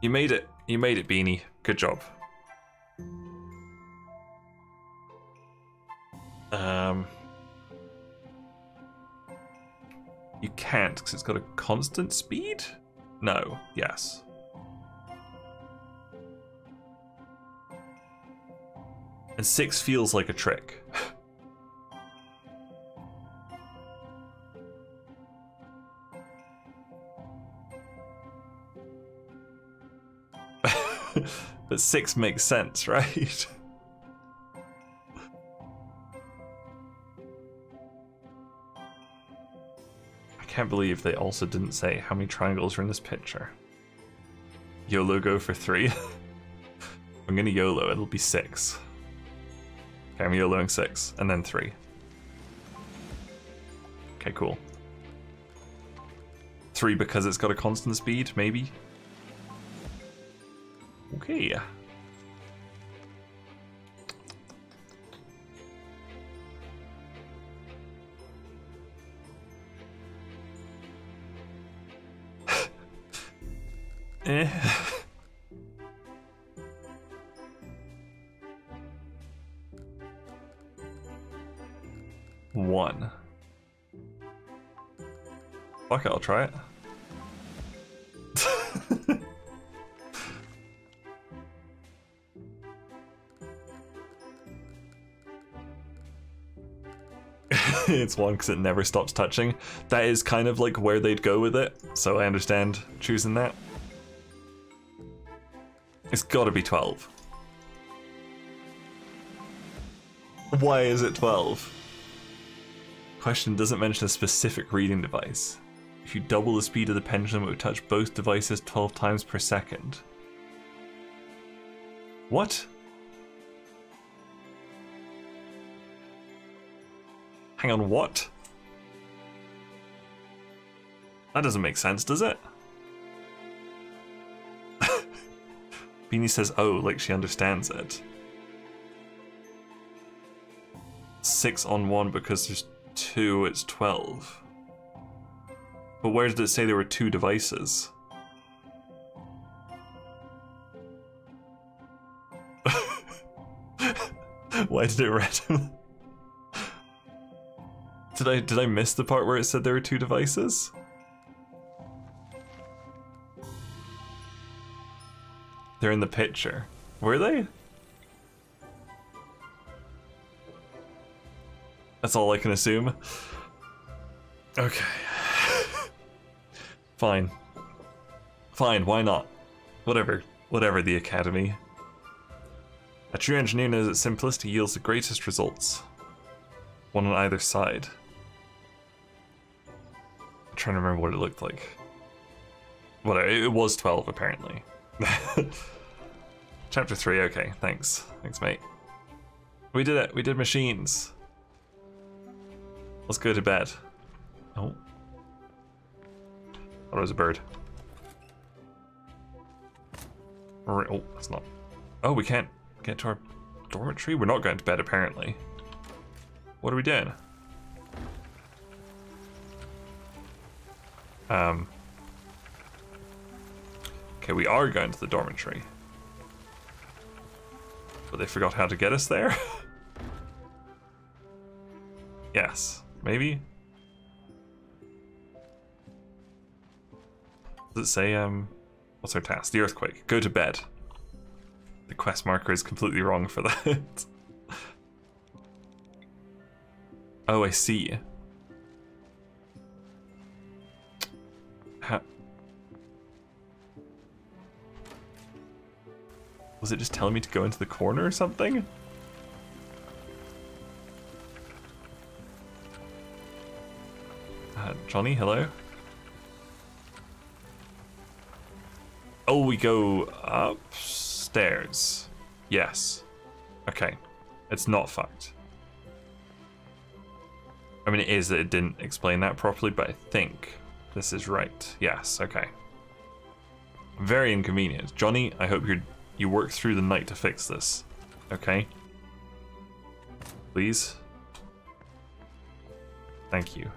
You made it, Beanie. Good job. You can't, because it's got a constant speed? No, yes. And 6 feels like a trick. But 6 makes sense, right? I can't believe they also didn't say how many triangles are in this picture. YOLO go for 3. I'm gonna YOLO, it'll be 6. Okay, I'm YOLOing 6, and then 3. Okay, cool. 3 because it's got a constant speed, maybe? Okay. Eh. One. Fuck it, I'll try it. It's 1 because it never stops touching. That is kind of like where they'd go with it, so I understand choosing that. It's gotta be 12. Why is it 12? Question doesn't mention a specific reading device. If you double the speed of the pendulum, it would touch both devices 12 times per second. What? Hang on, what? That doesn't make sense, does it? Beanie says, oh, like she understands it. 6 on 1 because there's 2, it's 12. But where did it say there were 2 devices? Why did it read him? Did I miss the part where it said there were 2 devices? They're in the picture. Were they? That's all I can assume. Okay. Fine. Fine, why not? Whatever the Academy. A true engineer knows that simplicity yields the greatest results. One on either side. I'm trying to remember what it looked like. Whatever, it was 12 apparently. Chapter 3, okay, thanks. Thanks, mate. We did it, we did machines. Let's go to bed. Oh. Thought it was a bird. Oh, that's not. Oh, we can't get to our dormitory? We're not going to bed, apparently. What are we doing? Okay, we are going to the dormitory. But they forgot how to get us there? Yes, maybe? Does it say, what's our task? The earthquake. Go to bed. The quest marker is completely wrong for that. Oh, I see. Was it just telling me to go into the corner or something? Johnny, hello? Oh, we go upstairs. Yes. Okay. It's not fucked. I mean, it is that it didn't explain that properly, but I think this is right. Yes, okay. Very inconvenient. Johnny, I hope you work through the night to fix this. Okay? Please? Thank you.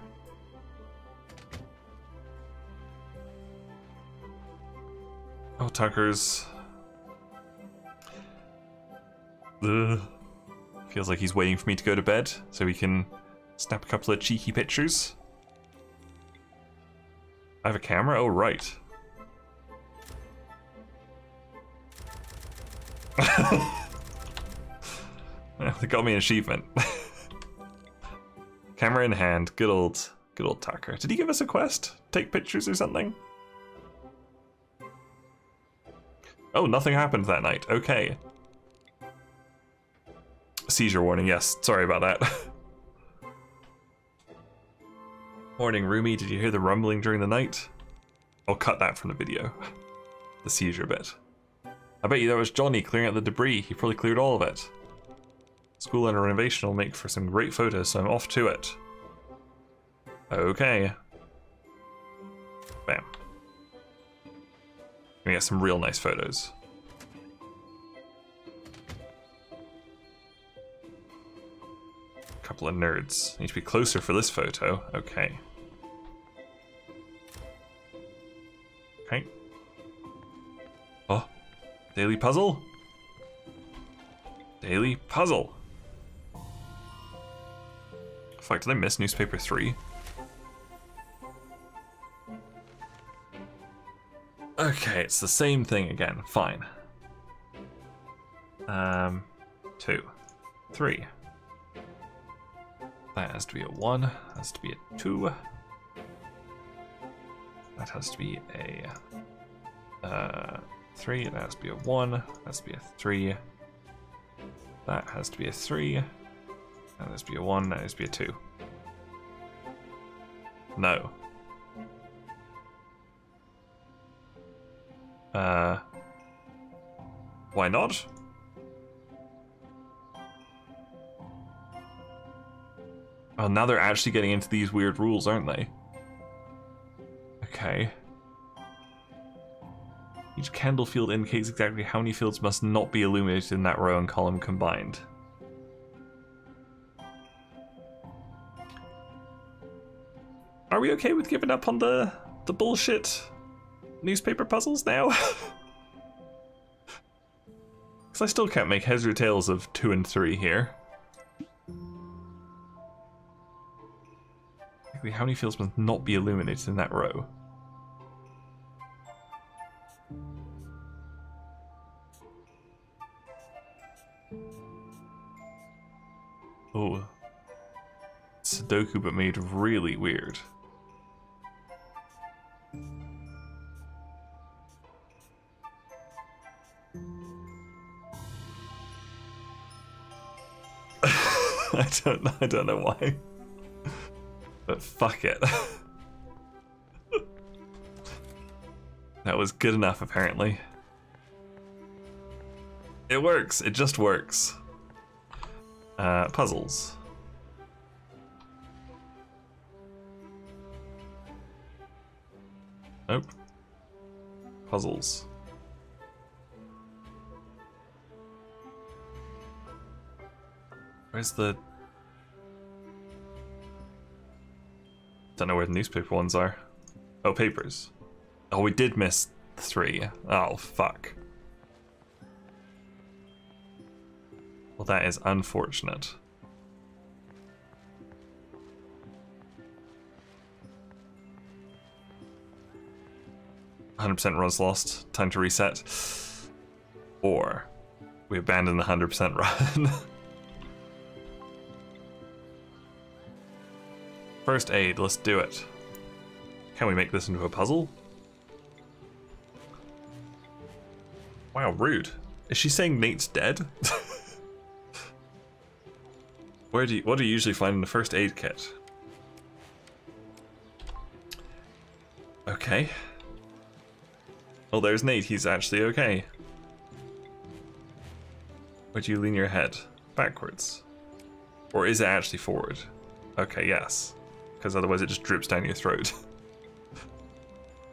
Oh, Tucker's... Ugh. Feels like he's waiting for me to go to bed so we can snap a couple of cheeky pictures. I have a camera? Oh, right. They got me an achievement. Camera in hand. Good old Tucker. Did he give us a quest? Take pictures or something? Oh, nothing happened that night. Okay. Seizure warning, yes. Sorry about that. Morning, Rumi. Did you hear the rumbling during the night? I'll cut that from the video. The seizure bit. I bet you that was Johnny clearing out the debris. He probably cleared all of it. School and a renovation will make for some great photos, so I'm off to it. Okay. Bam. We get some real nice photos. Couple of nerds. Need to be closer for this photo. Okay. Okay. Oh. Daily puzzle? Daily puzzle. Fuck, did I miss newspaper 3? Okay, it's the same thing again. Fine. 2, 3. That has to be a 1. That has to be a 2. That has to be a 3. That has to be a 1. That has to be a 3. That has to be a 3. That has to be a 1. That has to be a 2. No. Why not? Oh, now they're actually getting into these weird rules, aren't they? Okay. Each candle field indicates exactly how many fields must not be illuminated in that row and column combined. Are we okay with giving up on the bullshit newspaper puzzles now? Because I still can't make heads or tails of 2 and 3 here. How many fields must not be illuminated in that row? Oh. Sudoku, but made really weird. I don't know why. But fuck it. That was good enough, apparently. It works. It just works. Puzzles. Nope. Puzzles. Where's the... Don't know where the newspaper ones are. Oh, papers. Oh, we did miss 3. Oh, fuck. Well, that is unfortunate. "100% runs lost. Time to reset." Or We abandon the 100% run. First aid, let's do it. Can we make this into a puzzle? Wow, rude. Is she saying Nate's dead? What do you usually find in the first aid kit? Okay. Oh, there's Nate. He's actually okay. Where'd you lean your head? Backwards. Or is it actually forward? Okay, yes. Because otherwise it just drips down your throat.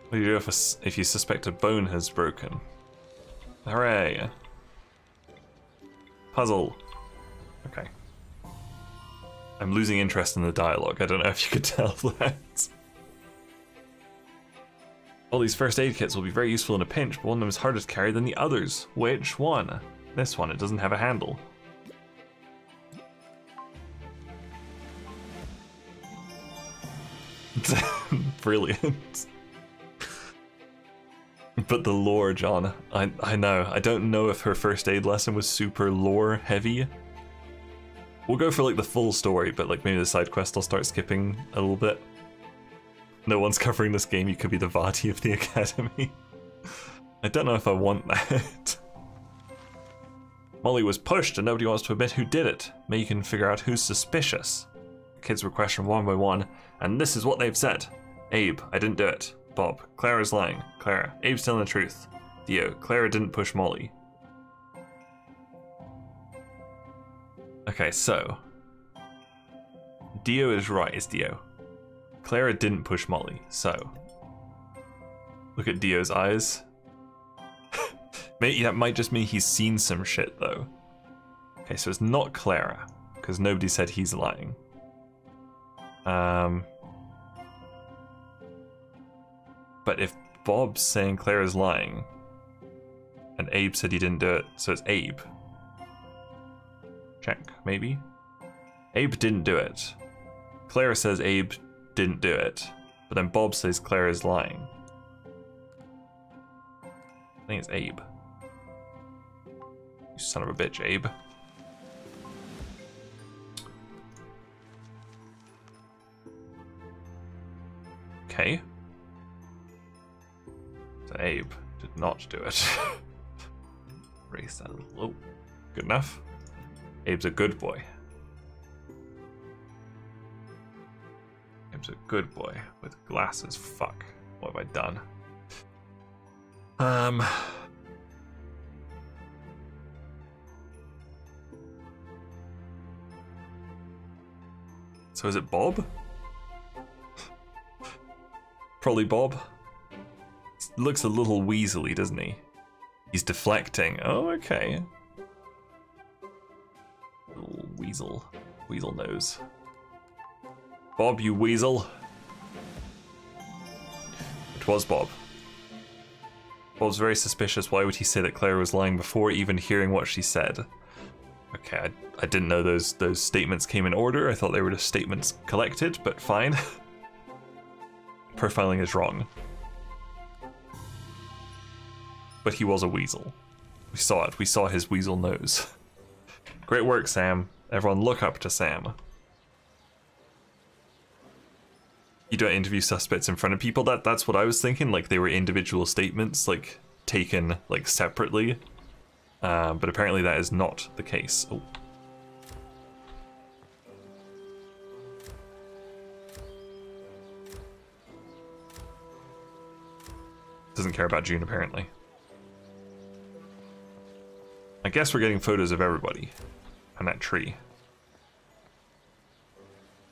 What do you do if you suspect a bone has broken? Hooray. Puzzle. Okay. I'm losing interest in the dialogue. I don't know if you could tell that. All these first aid kits will be very useful in a pinch, but one of them is harder to carry than the others. Which one? This one. It doesn't have a handle. Brilliant. But the lore, John. I know. I don't know if her first aid lesson was super lore heavy. We'll go for like the full story, but like maybe the side quest I'll start skipping a little bit. No one's covering this game, you could be the Vati of the Academy. I don't know if I want that. Molly was pushed and nobody wants to admit who did it. Maybe you can figure out who's suspicious. The kids were questioned one by one, and this is what they've said. Abe, I didn't do it. Bob, Clara's lying. Clara, Abe's telling the truth. Dio, Clara didn't push Molly. Okay, so Dio is right, it's Dio. Clara didn't push Molly, so look at Dio's eyes. Maybe that might just mean he's seen some shit though. Okay, so it's not Clara, because nobody said he's lying. But if Bob's saying Clara's lying, and Abe said he didn't do it, so it's Abe. Check, maybe? Abe didn't do it. Clara says Abe didn't do it, but then Bob says Clara's lying. I think it's Abe. You son of a bitch, Abe. Okay. So Abe did not do it. Raise that a little. Oh, good enough. Abe's a good boy. Abe's a good boy with glasses. Fuck. What have I done? So is it Bob? Probably Bob. Looks a little weaselly, doesn't he? He's deflecting. Oh, okay. Little weasel. Weasel nose. Bob, you weasel. It was Bob. Bob's very suspicious. Why would he say that Claire was lying before even hearing what she said? Okay, I didn't know those statements came in order. I thought they were just statements collected, but fine. Profiling is wrong. But he was a weasel. We saw it. We saw his weasel nose. Great work, Sam. Everyone look up to Sam. You don't interview suspects in front of people. That's what I was thinking. Like they were individual statements, like taken like separately. But apparently that is not the case. Oh. Doesn't care about June apparently. I guess we're getting photos of everybody. And that tree.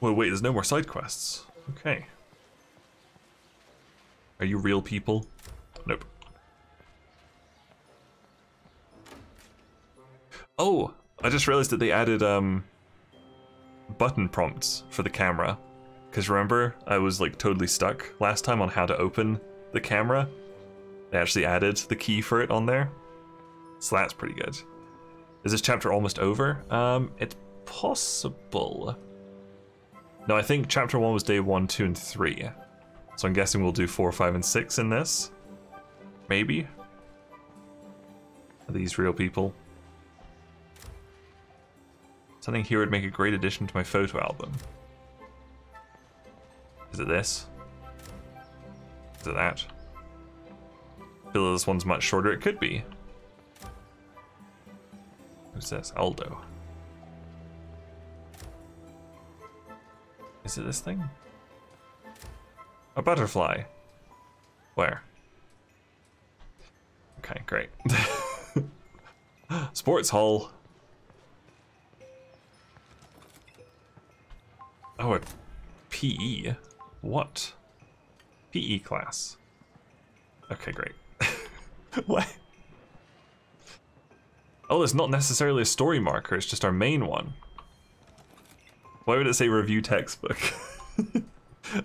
Well, wait, there's no more side quests. Okay. Are you real people? Nope. Oh, I just realized that they added button prompts for the camera. Because remember, I was like totally stuck last time on how to open the camera. They actually added the key for it on there. So that's pretty good. Is this chapter almost over? It's possible. No, I think chapter 1 was day 1, 2, and 3. So I'm guessing we'll do 4, 5, and 6 in this. Maybe. Are these real people? Something here would make a great addition to my photo album. Is it this? Is it that? I feel this one's much shorter. It could be. Who's this? Aldo. Is it this thing? A butterfly. Where? Okay, great. Sports hall. Oh, a PE. What? PE class. Okay, great. What? Oh, it's not necessarily a story marker, it's just our main one. Why would it say review textbook?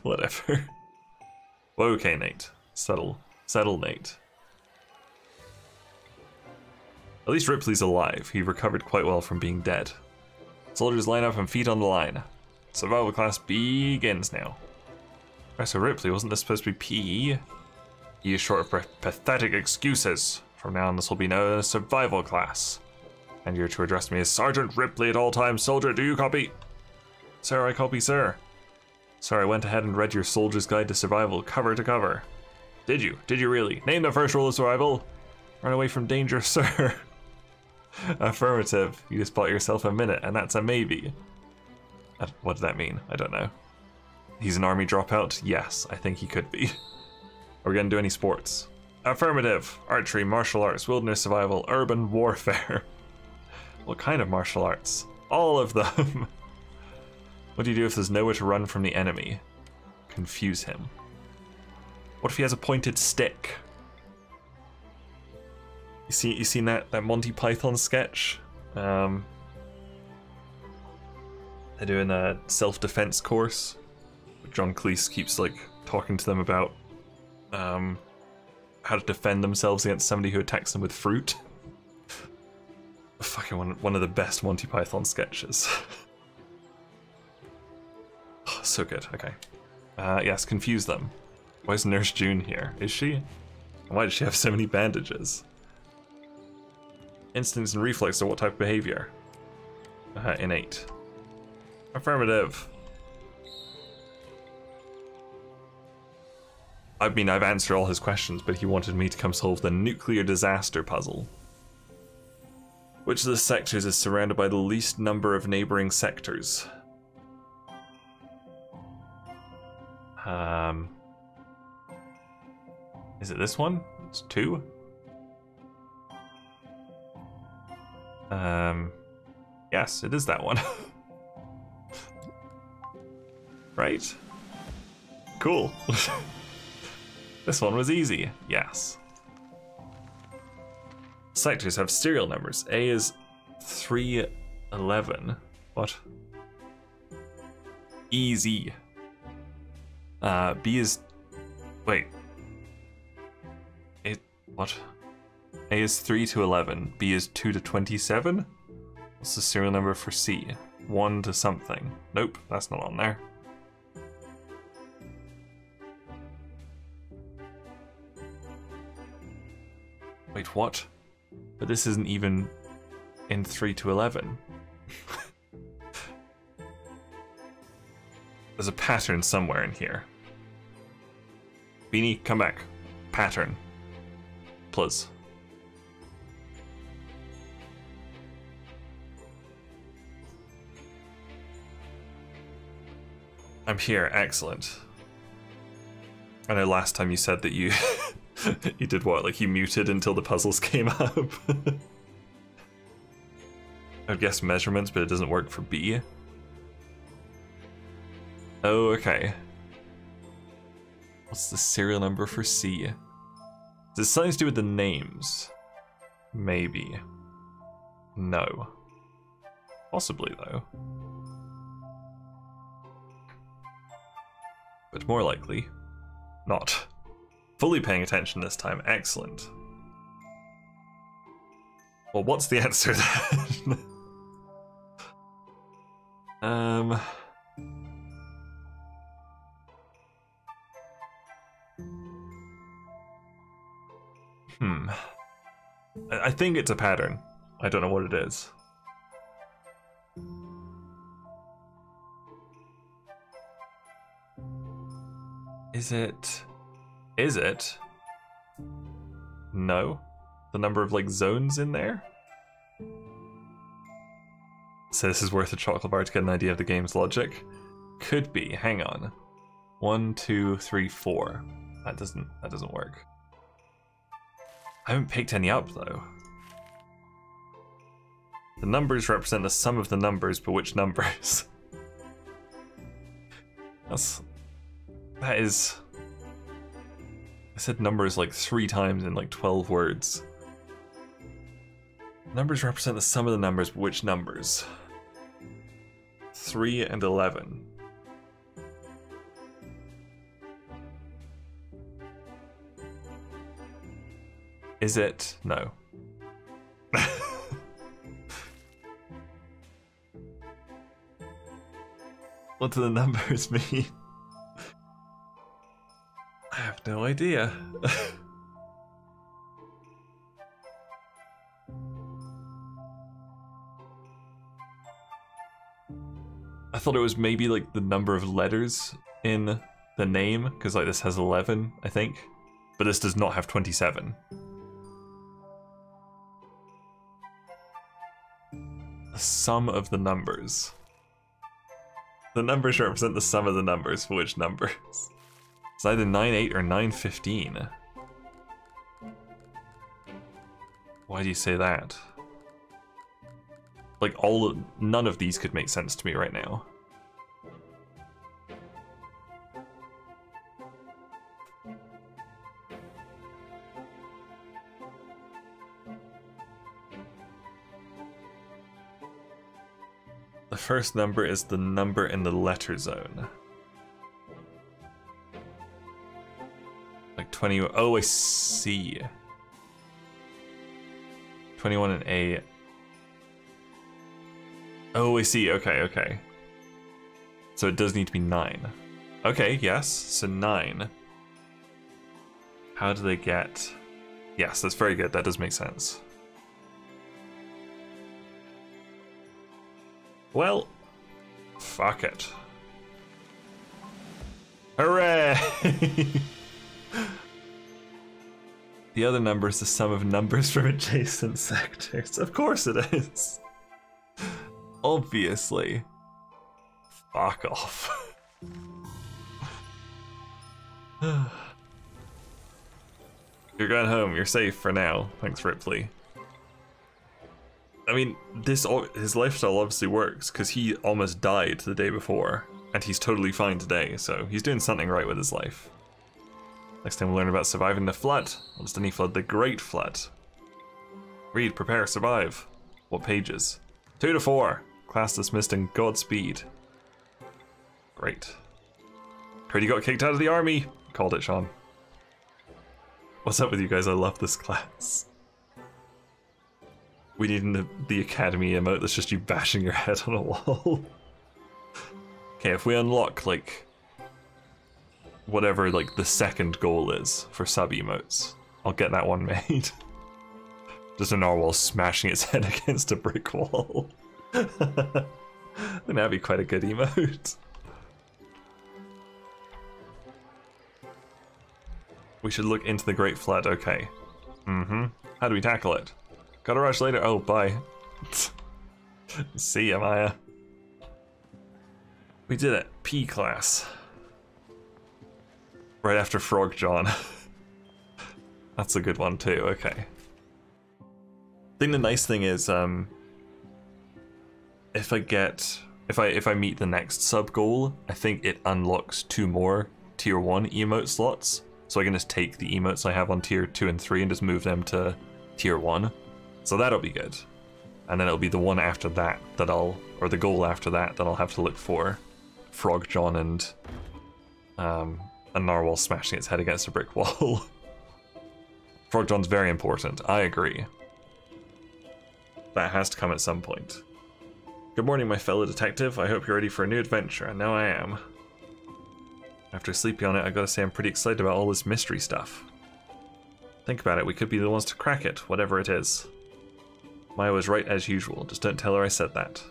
Whatever. Okay, Nate. Settle. Settle, Nate. At least Ripley's alive. He recovered quite well from being dead. Soldiers line up and feet on the line. Survival class begins now. Professor Ripley, wasn't this supposed to be PE? He is short of pathetic excuses. From now on, this will be known as survival class. And you're to address me as Sergeant Ripley at all times. Soldier, do you copy? Sir, I copy, sir. Sir, I went ahead and read your Soldier's Guide to Survival cover to cover. Did you? Did you really? Name the first rule of survival. Run away from danger, sir. Affirmative. You just bought yourself a minute, and that's a maybe. What does that mean? I don't know. He's an army dropout? Yes, I think he could be. Are we gonna do any sports? Affirmative. Archery, martial arts, wilderness survival, urban warfare. What kind of martial arts? All of them. What do you do if there's nowhere to run from the enemy? Confuse him. What if he has a pointed stick? You seen that Monty Python sketch? They're doing a self-defense course. John Cleese keeps like talking to them about how to defend themselves against somebody who attacks them with fruit. Fucking one of the best Monty Python sketches. Oh, so good. Okay. Yes, confuse them. Why is Nurse June here? Is she? Why does she have so many bandages? Instincts and reflex are what type of behavior? Innate. Affirmative. I mean, I've answered all his questions, but he wanted me to come solve the nuclear disaster puzzle. Which of the sectors is surrounded by the least number of neighboring sectors? Is it this one? It's 2? Yes, it is that one. Right? Cool. This one was easy. Yes. Sectors have serial numbers. A is 311. What? Easy. B is... Wait. What? A is 3 to 11. B is 2 to 27? What's the serial number for C? 1 to something. Nope, that's not on there. Wait, what? But this isn't even in 3 to 11. There's a pattern somewhere in here. Beanie, come back. Pattern. Plus. I'm here, excellent. I know last time you said that you you did what, like you muted until the puzzles came up? I'd guess measurements, but it doesn't work for B. Oh, okay. What's the serial number for C? Does it something to do with the names? Maybe. No. Possibly, though. But more likely, not. Fully paying attention this time. Excellent. Well, what's the answer then? I think it's a pattern. I don't know what it is. Is it? Is it? No. The number of like zones in there? So this is worth a chocolate bar to get an idea of the game's logic. Could be. Hang on. 1, 2, 3, 4. That doesn't work. I haven't picked any up though. The numbers represent the sum of the numbers, but which numbers? That is... I said numbers like 3 times in like 12 words. Numbers represent the sum of the numbers, but which numbers? 3 and 11. Is it? No. What do the numbers mean? I have no idea. I thought it was maybe like the number of letters in the name, because like this has 11, I think. But this does not have 27. The sum of the numbers. The numbers represent the sum of the numbers, for which numbers? It's either 9, 8 or 9, 15. Why do you say that? Like none of these could make sense to me right now. The first number is the number in the letter zone. Like 20, oh I see. 21 and A. Oh I see, okay. So it does need to be 9. Okay, yes, so 9. How do they get... Yes, that's very good, that does make sense. Well, fuck it. Hooray! The other number is the sum of numbers from adjacent sectors. Of course it is. Obviously. Fuck off. You're going home, you're safe for now. Thanks, Ripley. I mean, his lifestyle obviously works, because he almost died the day before, and he's totally fine today, so he's doing something right with his life. Next time we'll learn about surviving the flood. Well, it's the flood, the Great Flood. Read, prepare, survive. What pages? 2 to 4. Class dismissed and Godspeed. Great. Heard you got kicked out of the army. Called it, Sean. What's up with you guys? I love this class. We need the Academy emote that's just you bashing your head on a wall. Okay, if we unlock, like, whatever, like, the second goal is for sub-emotes, I'll get that one made. Just a narwhal smashing its head against a brick wall. I think that'd be quite a good emote. We should look into the Great Flood, okay. How do we tackle it? Gotta rush later. Oh, bye. See ya, Maya. We did it. P class. Right after Frog John. That's a good one too, okay. I think the nice thing is, if I meet the next sub goal, I think it unlocks 2 more tier 1 emote slots. So I can just take the emotes I have on tier 2 and 3 and just move them to tier 1. So that'll be good. And then it'll be the one after that or the goal after that I'll have to look for Frog John and a narwhal smashing its head against a brick wall. Frog John's very important, I agree. That has to come at some point. Good morning, my fellow detective. I hope you're ready for a new adventure, and now I am. After sleeping on it, I gotta say I'm pretty excited about all this mystery stuff. Think about it, we could be the ones to crack it, whatever it is. Maya was right as usual, just don't tell her I said that.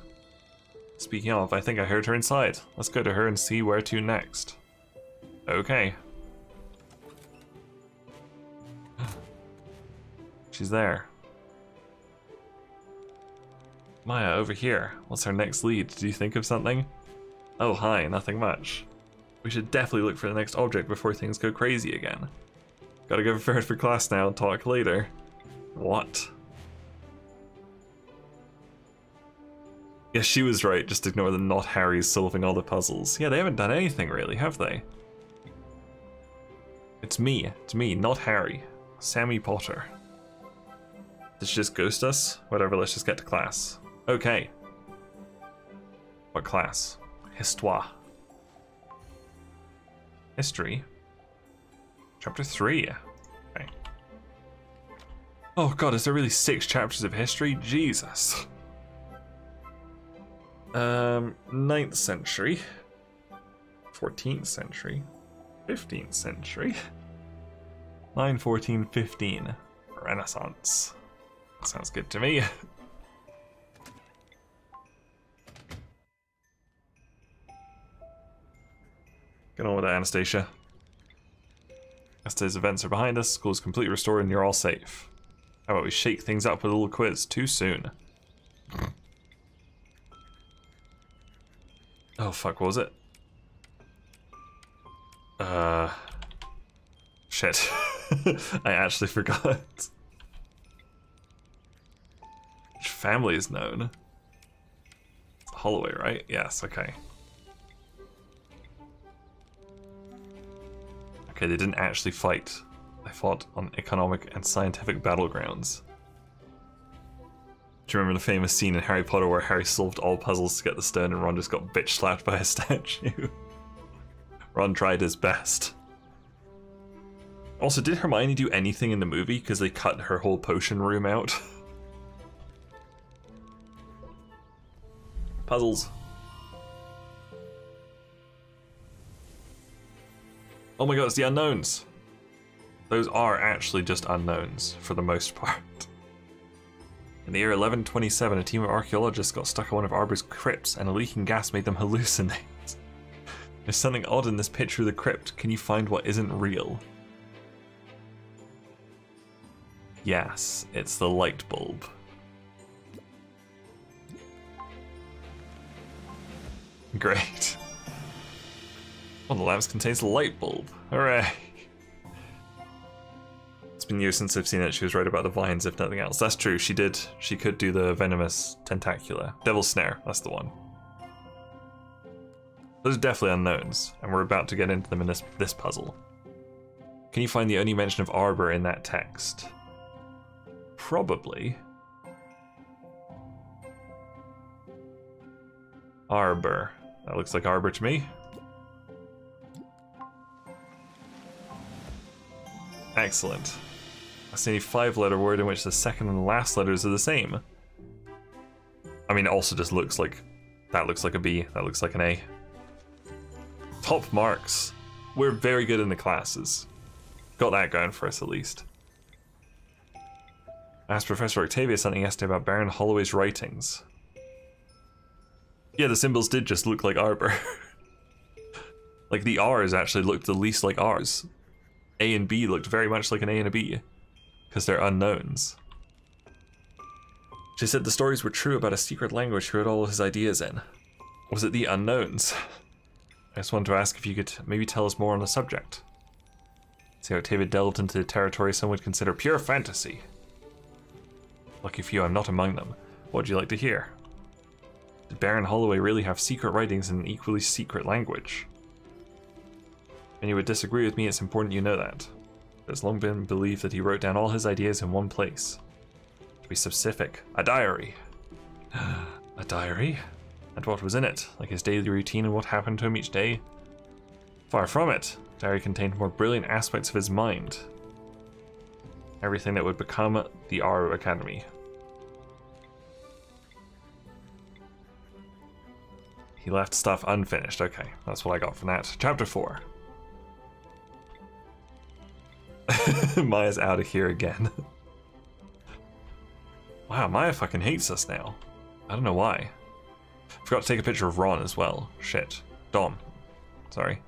Speaking of, I think I heard her inside. Let's go to her and see where to next. Okay. she's there. Maya, over here. What's our next lead? Did you think of something? Oh, hi, nothing much. We should definitely look for the next object before things go crazy again. Gotta go prepared for class now, talk later. What? Yeah, she was right, just ignore the not Harry's solving all the puzzles. Yeah, they haven't done anything really, have they? It's me, not Harry. Sammy Potter. Did she just ghost us? Whatever, let's just get to class. Okay. What class? Histoire. History? Chapter 3. Okay. Oh god, is there really 6 chapters of history? Jesus. 9th century. 14th century. 15th century. 9, 14, 15. Renaissance. Sounds good to me. Get on with it, Anastasia. Yesterday's events are behind us, school's completely restored, and you're all safe. How about we shake things up with a little quiz? Too soon. Oh fuck, what was it? Shit. I actually forgot. Which family is known? It's Holloway, right? Yes, okay. Okay, they didn't actually fight. They fought on economic and scientific battlegrounds. Do you remember the famous scene in Harry Potter where Harry solved all puzzles to get the stone and Ron just got bitch slapped by a statue? Ron tried his best. Also, did Hermione do anything in the movie? Because they cut her whole potion room out. Puzzles. Oh my god, it's the unknowns. Those are actually just unknowns, for the most part. In the year 1127, a team of archaeologists got stuck in one of Arbor's crypts, and a leaking gas made them hallucinate. There's something odd in this picture of the crypt. Can you find what isn't real? Yes, it's the light bulb. Great. One of the lamps contains a light bulb. Hooray! It's been years since I've seen it. She was right about the vines, if nothing else. That's true, she did. She could do the venomous tentacula. Devil's Snare, that's the one. Those are definitely unknowns, and we're about to get into them in this puzzle. Can you find the only mention of Arbor in that text? Probably. Arbor. That looks like Arbor to me. Excellent. That's a 5-letter word in which the second and last letters are the same. I mean, it also just looks like... That looks like a B, that looks like an A. Top marks. We're very good in the classes. Got that going for us, at least. I asked Professor Octavia something yesterday about Baron Holloway's writings. Yeah, the symbols did just look like Arbor. Like, the R's actually looked the least like R's. A and B looked very much like an A and a B, because they're unknowns. She said the stories were true about a secret language he wrote all his ideas in. Was it the unknowns? I just wanted to ask if you could maybe tell us more on the subject. See, Octavia delved into the territory some would consider pure fantasy. Lucky for you, I'm not among them. What would you like to hear? Did Baron Holloway really have secret writings in an equally secret language? And you would disagree with me, it's important you know that. It's long been believed that he wrote down all his ideas in one place. To be specific, a diary. A diary? And what was in it? Like his daily routine and what happened to him each day? Far from it. The diary contained more brilliant aspects of his mind. Everything that would become the Aro Academy. He left stuff unfinished. Okay, that's what I got from that. Chapter 4. Maya's out of here again. Wow, Maya fucking hates us now. I don't know why. Forgot to take a picture of Ron as well. Shit. Dom. Sorry.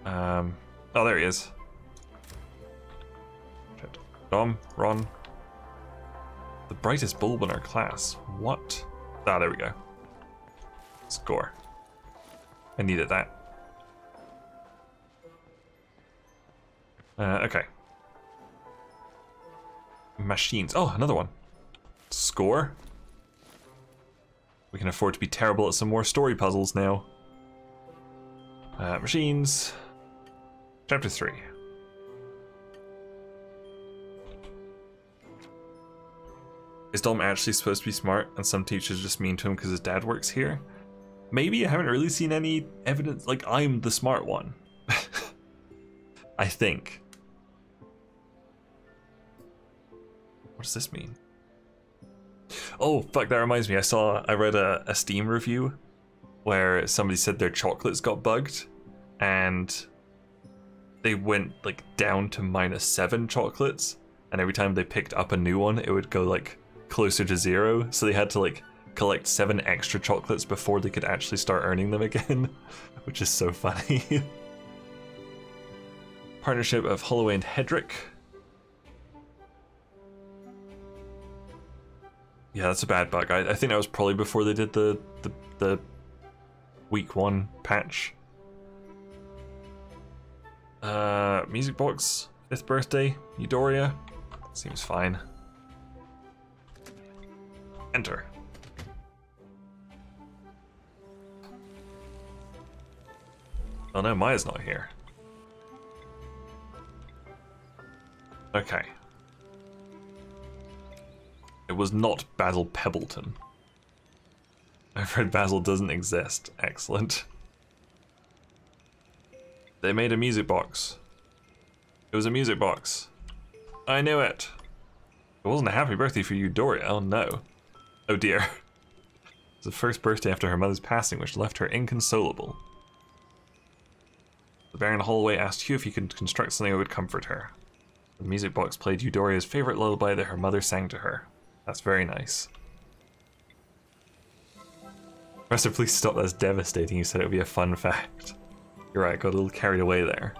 Oh, there he is. Dom, Ron. The brightest bulb in our class. What? Ah, there we go. Score. I needed that. Okay. Machines. Oh, another one. Score. We can afford to be terrible at some more story puzzles now. Machines. Chapter 3. Is Dom actually supposed to be smart and some teachers just mean to him because his dad works here? Maybe. I haven't really seen any evidence. Like, I'm the smart one. I think. What does this mean? Oh, fuck, that reminds me. I read a Steam review where somebody said their chocolates got bugged and they went like down to -7 chocolates, and every time they picked up a new one it would go like closer to 0, so they had to like collect 7 extra chocolates before they could actually start earning them again, which is so funny. Partnership of Holloway and Hedrick. Yeah, that's a bad bug. I think that was probably before they did the week 1 patch. Music box, 5th birthday, Eudora. Seems fine. Enter. Oh no, Maya's not here. Okay. It was not Basil Pebbleton. I've read Basil doesn't exist. Excellent. They made a music box. It was a music box. I knew it. It wasn't a happy birthday for you, Doria. Oh no. Oh dear. It was the first birthday after her mother's passing, which left her inconsolable. The Baron Holloway asked Hugh if he could construct something that would comfort her. The music box played Eudoria's favorite lullaby that her mother sang to her. That's very nice. Professor, please stop. That's devastating. You said it would be a fun fact. You're right, got a little carried away there.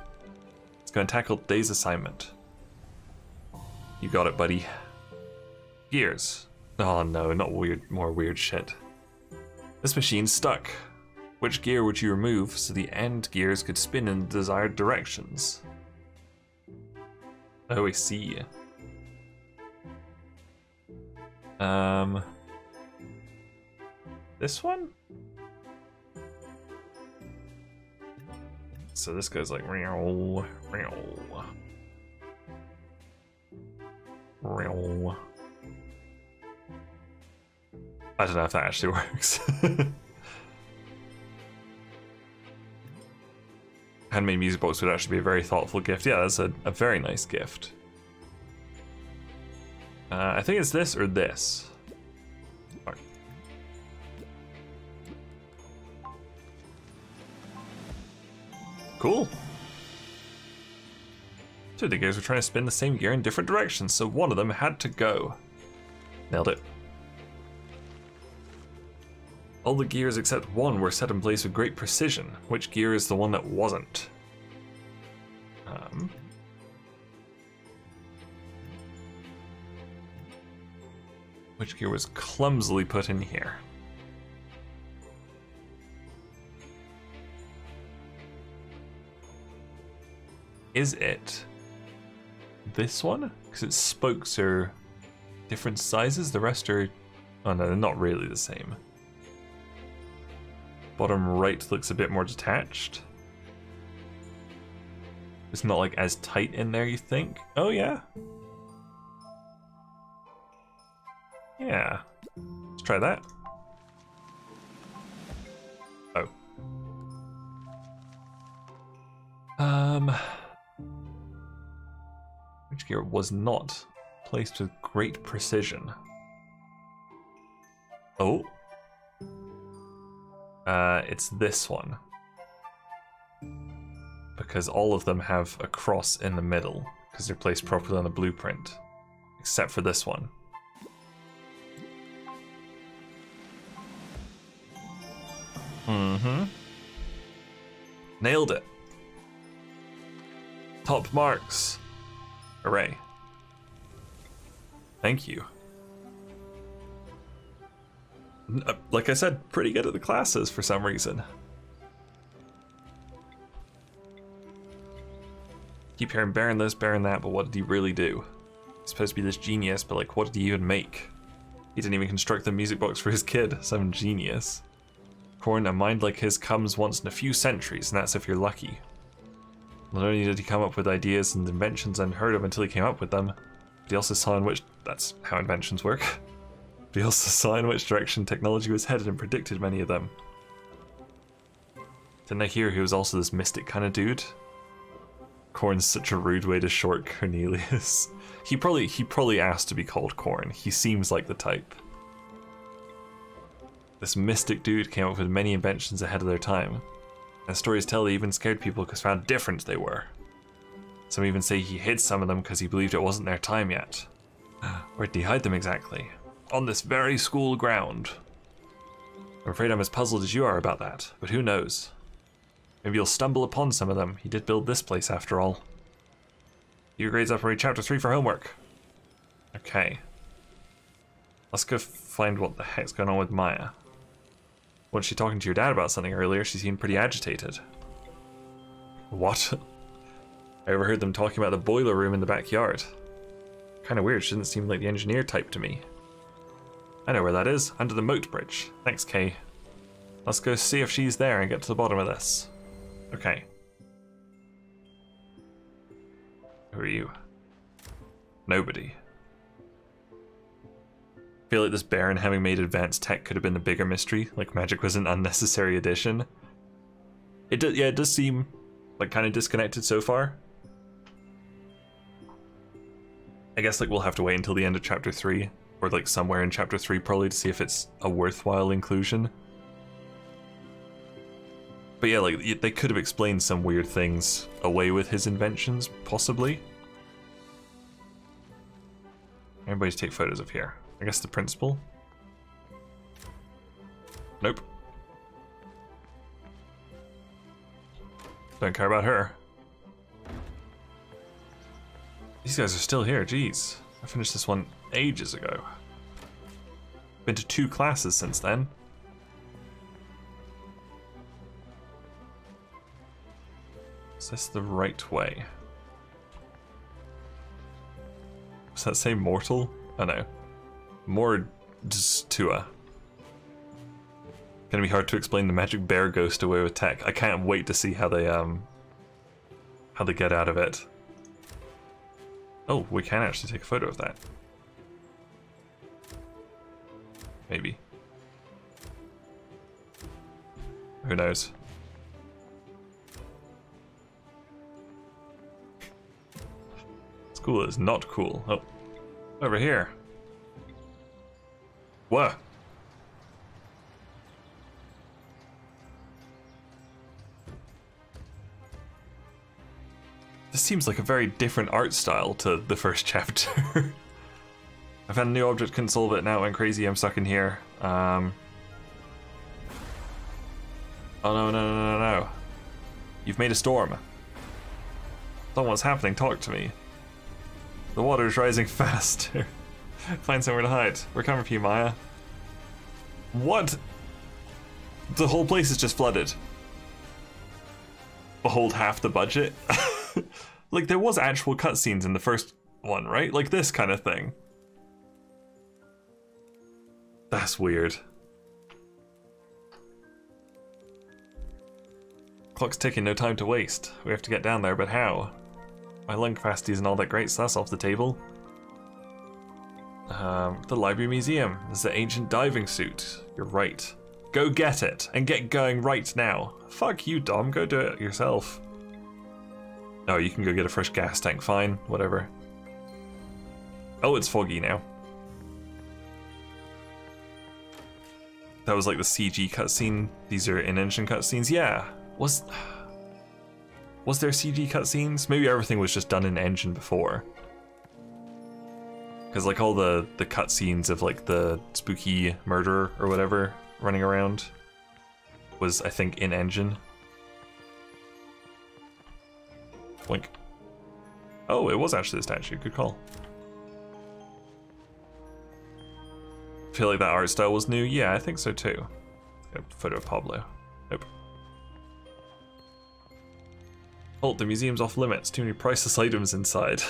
Let's go and tackle today's assignment. You got it, buddy. Gears. Oh no, not weird, more weird shit. This machine's stuck. Which gear would you remove so the end gears could spin in the desired directions? Oh, I see. This one? So this goes like real. I don't know if that actually works. Handmade music box would actually be a very thoughtful gift. Yeah, that's a very nice gift. I think it's this or this. Cool. Two of the gears were trying to spin the same gear in different directions, so one of them had to go. Nailed it. All the gears except one were set in place with great precision. Which gear is the one that wasn't? Which gear was clumsily put in here? Is it this one? Because its spokes are different sizes, the rest are... Oh no, they're not really the same. Bottom right looks a bit more detached. It's not like as tight in there, you think? Oh yeah. Yeah. Let's try that. Oh. Which gear was not placed with great precision? Oh. It's this one. Because all of them have a cross in the middle, because they're placed properly on the blueprint. Except for this one. Mm-hmm. Nailed it. Top marks. Hooray. Thank you. Like I said, pretty good at the classes for some reason. Keep hearing Baron this, Baron that, but what did he really do? He's supposed to be this genius, but like, what did he even make? He didn't even construct the music box for his kid. Some genius. Corn, a mind like his comes once in a few centuries, and that's if you're lucky. Not only did he come up with ideas and inventions unheard of until he came up with them, but he also saw in which... that's how inventions work. But he also saw in which direction technology was headed and predicted many of them. Didn't I hear he was also this mystic kind of dude? Corn's such a rude way to short Cornelius. He probably asked to be called Corn. He seems like the type. This mystic dude came up with many inventions ahead of their time. And stories tell they even scared people because how different they were. Some even say he hid some of them because he believed it wasn't their time yet. Where did he hide them exactly? On this very school ground. I'm afraid I'm as puzzled as you are about that, but who knows? Maybe you'll stumble upon some of them. He did build this place after all. Your grades up, read chapter 3 for homework. Okay. Let's go find what the heck's going on with Maya. Wasn't she talking to your dad about something earlier? She seemed pretty agitated. What? I overheard them talking about the boiler room in the backyard. Kinda weird, she didn't seem like the engineer type to me. I know where that is, under the moat bridge. Thanks, Kay. Let's go see if she's there and get to the bottom of this. Okay. Who are you? Nobody. I feel like this Baron having made advanced tech could have been the bigger mystery, like magic was an unnecessary addition. It does seem like kind of disconnected so far. I guess like we'll have to wait until the end of chapter 3, or like somewhere in chapter 3 probably, to see if it's a worthwhile inclusion. But yeah, like they could have explained some weird things away with his inventions, possibly. Everybody's take photos of here. I guess the principal? Nope. Don't care about her. These guys are still here, jeez. I finished this one ages ago. Been to 2 classes since then. Is this the right way? Does that say mortal? Oh no. Mordtua. Gonna be hard to explain the magic bear ghost away with tech. I can't wait to see how they get out of it. Oh, we can actually take a photo of that. Maybe. Who knows? School is not cool. Oh, over here. Whoa. This seems like a very different art style to the first chapter. I found a new object, couldn't solve it, now it went crazy, I'm stuck in here. Oh no. You've made a storm. Don't know what's happening, talk to me. The water's rising faster. Find somewhere to hide. We're coming for you, Maya. What? The whole place is just flooded. Behold half the budget. Like, there was actual cutscenes in the first one, right? Like this kind of thing. That's weird. Clock's ticking, no time to waste. We have to get down there, but how? My lung capacity isn't all that great, so that's off the table. The Library Museum. There's the ancient diving suit. You're right. Go get it, and get going right now. Fuck you, Dom, go do it yourself. Oh, you can go get a fresh gas tank, fine, whatever. Oh, it's foggy now. That was like the CG cutscene. These are in-engine cutscenes, yeah. Was there CG cutscenes? Maybe everything was just done in engine before. Because like all the cutscenes of like the spooky murderer or whatever running around was, I think, in engine. Blink. Oh, it was actually the statue. Good call. feel like that art style was new. Yeah, I think so too. A photo of Pablo. Nope. Halt, the museum's off limits. Too many priceless items inside.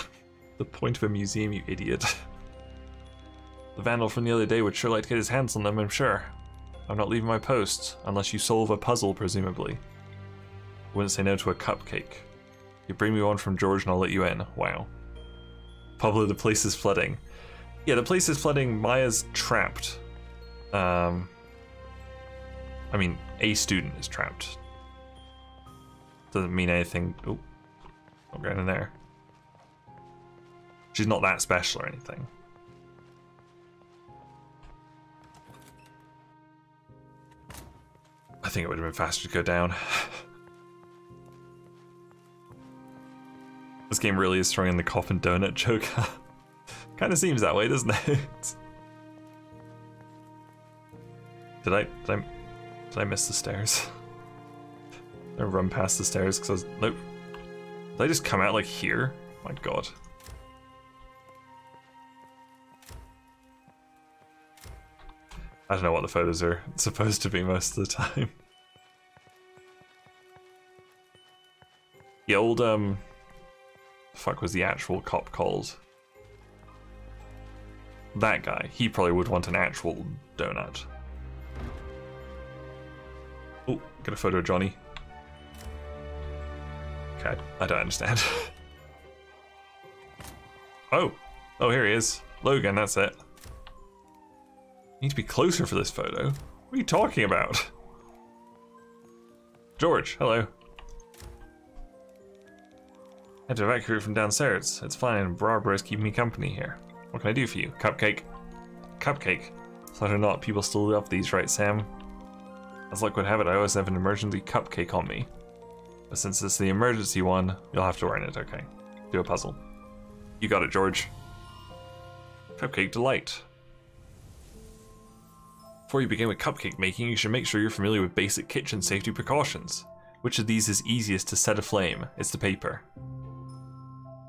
The point of a museum, you idiot. The vandal from the other day would sure like to get his hands on them, I'm sure. I'm not leaving my post, unless you solve a puzzle, presumably. I wouldn't say no to a cupcake. You bring me one from George and I'll let you in. Wow. Pablo, the place is flooding. Yeah, the place is flooding. Maya's trapped. I mean, a student is trapped. Doesn't mean anything. Oh, not going in there. She's not that special or anything. I think it would have been faster to go down. This game really is throwing in the coffin donut joke. Kind of seems that way, doesn't it? Did I miss the stairs? I run past the stairs because I was... Nope. Did I just come out like here? My god. I don't know what the photos are supposed to be most of the time. The old, fuck was the actual cop called? That guy. He probably would want an actual donut. Oh, get a photo of Johnny. Okay, I don't understand. Oh, here he is. Logan, that's it. Need to be closer for this photo. What are you talking about? George, hello. Had to evacuate from downstairs. It's fine, Barbara's keeping me company here. What can I do for you? Cupcake? Cupcake? Thought or not, people still love these, right, Sam? As luck would have it, I always have an emergency cupcake on me. But since it's the emergency one, you'll have to earn it, okay. Do a puzzle. You got it, George. Cupcake delight. Before you begin with cupcake making, you should make sure you're familiar with basic kitchen safety precautions. Which of these is easiest to set aflame? It's the paper.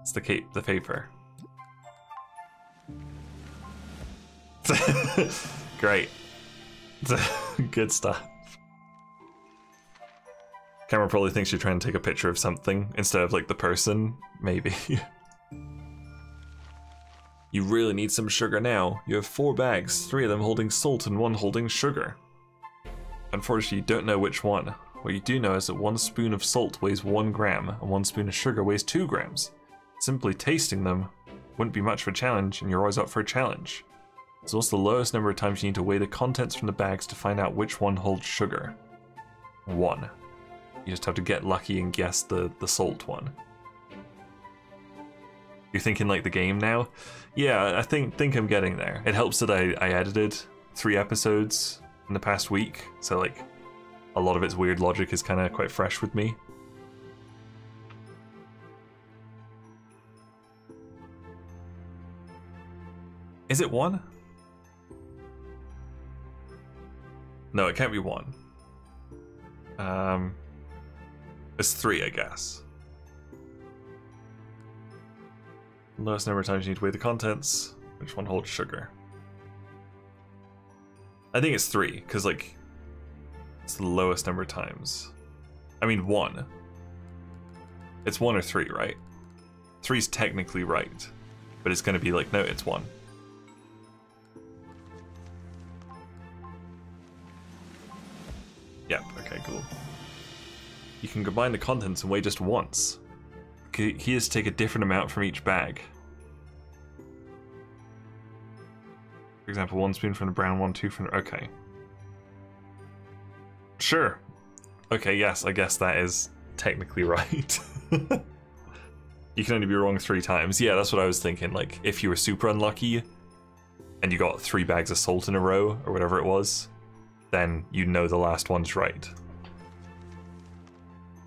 It's the paper. Great. Good stuff. Camera probably thinks you're trying to take a picture of something instead of like the person, maybe. You really need some sugar now. You have 4 bags, 3 of them holding salt and 1 holding sugar. Unfortunately, you don't know which one. What you do know is that 1 spoon of salt weighs 1 gram and 1 spoon of sugar weighs 2 grams. Simply tasting them wouldn't be much of a challenge, and you're always up for a challenge. It's also the lowest number of times you need to weigh the contents from the bags to find out which one holds sugar. 1. You just have to get lucky and guess the salt one. You're thinking like the game now? Yeah, I think I'm getting there. It helps that I edited 3 episodes in the past week, so like a lot of its weird logic is kind of quite fresh with me. Is it 1? No, it can't be 1. It's 3, I guess. Lowest number of times you need to weigh the contents. Which one holds sugar? I think it's 3, because like it's the lowest number of times. I mean 1. It's 1 or 3, right? 3's technically right, but it's gonna be like, no, it's 1. Yep, okay, cool. You can combine the contents and weigh just once. He has to take a different amount from each bag. For example, 1 spoon from the brown, 1, 2 from the... Okay. Sure. Okay, yes, I guess that is technically right. You can only be wrong 3 times. Yeah, that's what I was thinking. Like, if you were super unlucky and you got 3 bags of salt in a row, or whatever it was, then you know the last one's right.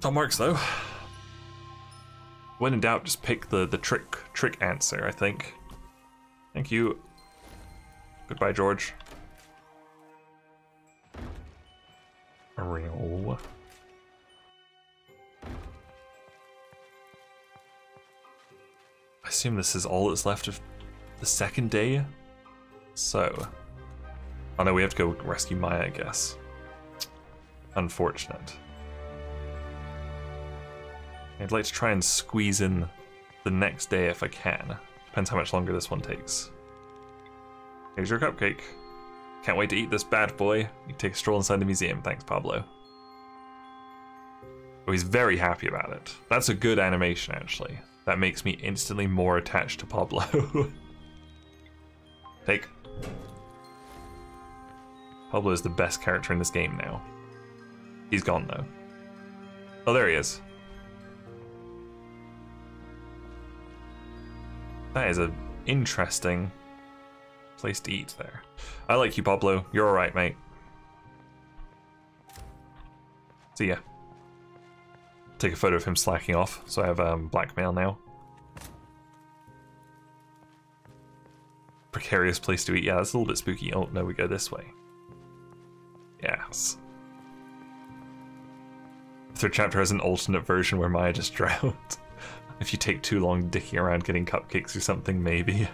Top marks, though. When in doubt, just pick the trick answer, I think. Thank you. Goodbye, George. Real. I assume this is all that's left of the second day. So, Oh no, we have to go rescue Maya, I guess. Unfortunate. I'd like to try and squeeze in the next day if I can. Depends how much longer this one takes. Here's your cupcake. Can't wait to eat this bad boy. You can take a stroll inside the museum. Thanks, Pablo. Oh, he's very happy about it. That's a good animation, actually. That makes me instantly more attached to Pablo. Take. Pablo is the best character in this game now. He's gone, though. Oh, there he is. That is an interesting place to eat there. I like you, Pablo. You're alright, mate. See ya. Take a photo of him slacking off, so I have blackmail now. Precarious place to eat. Yeah, that's a little bit spooky. Oh, no, we go this way. Yes. The third chapter has an alternate version where Maya just drowned. If you take too long dicking around getting cupcakes or something, maybe.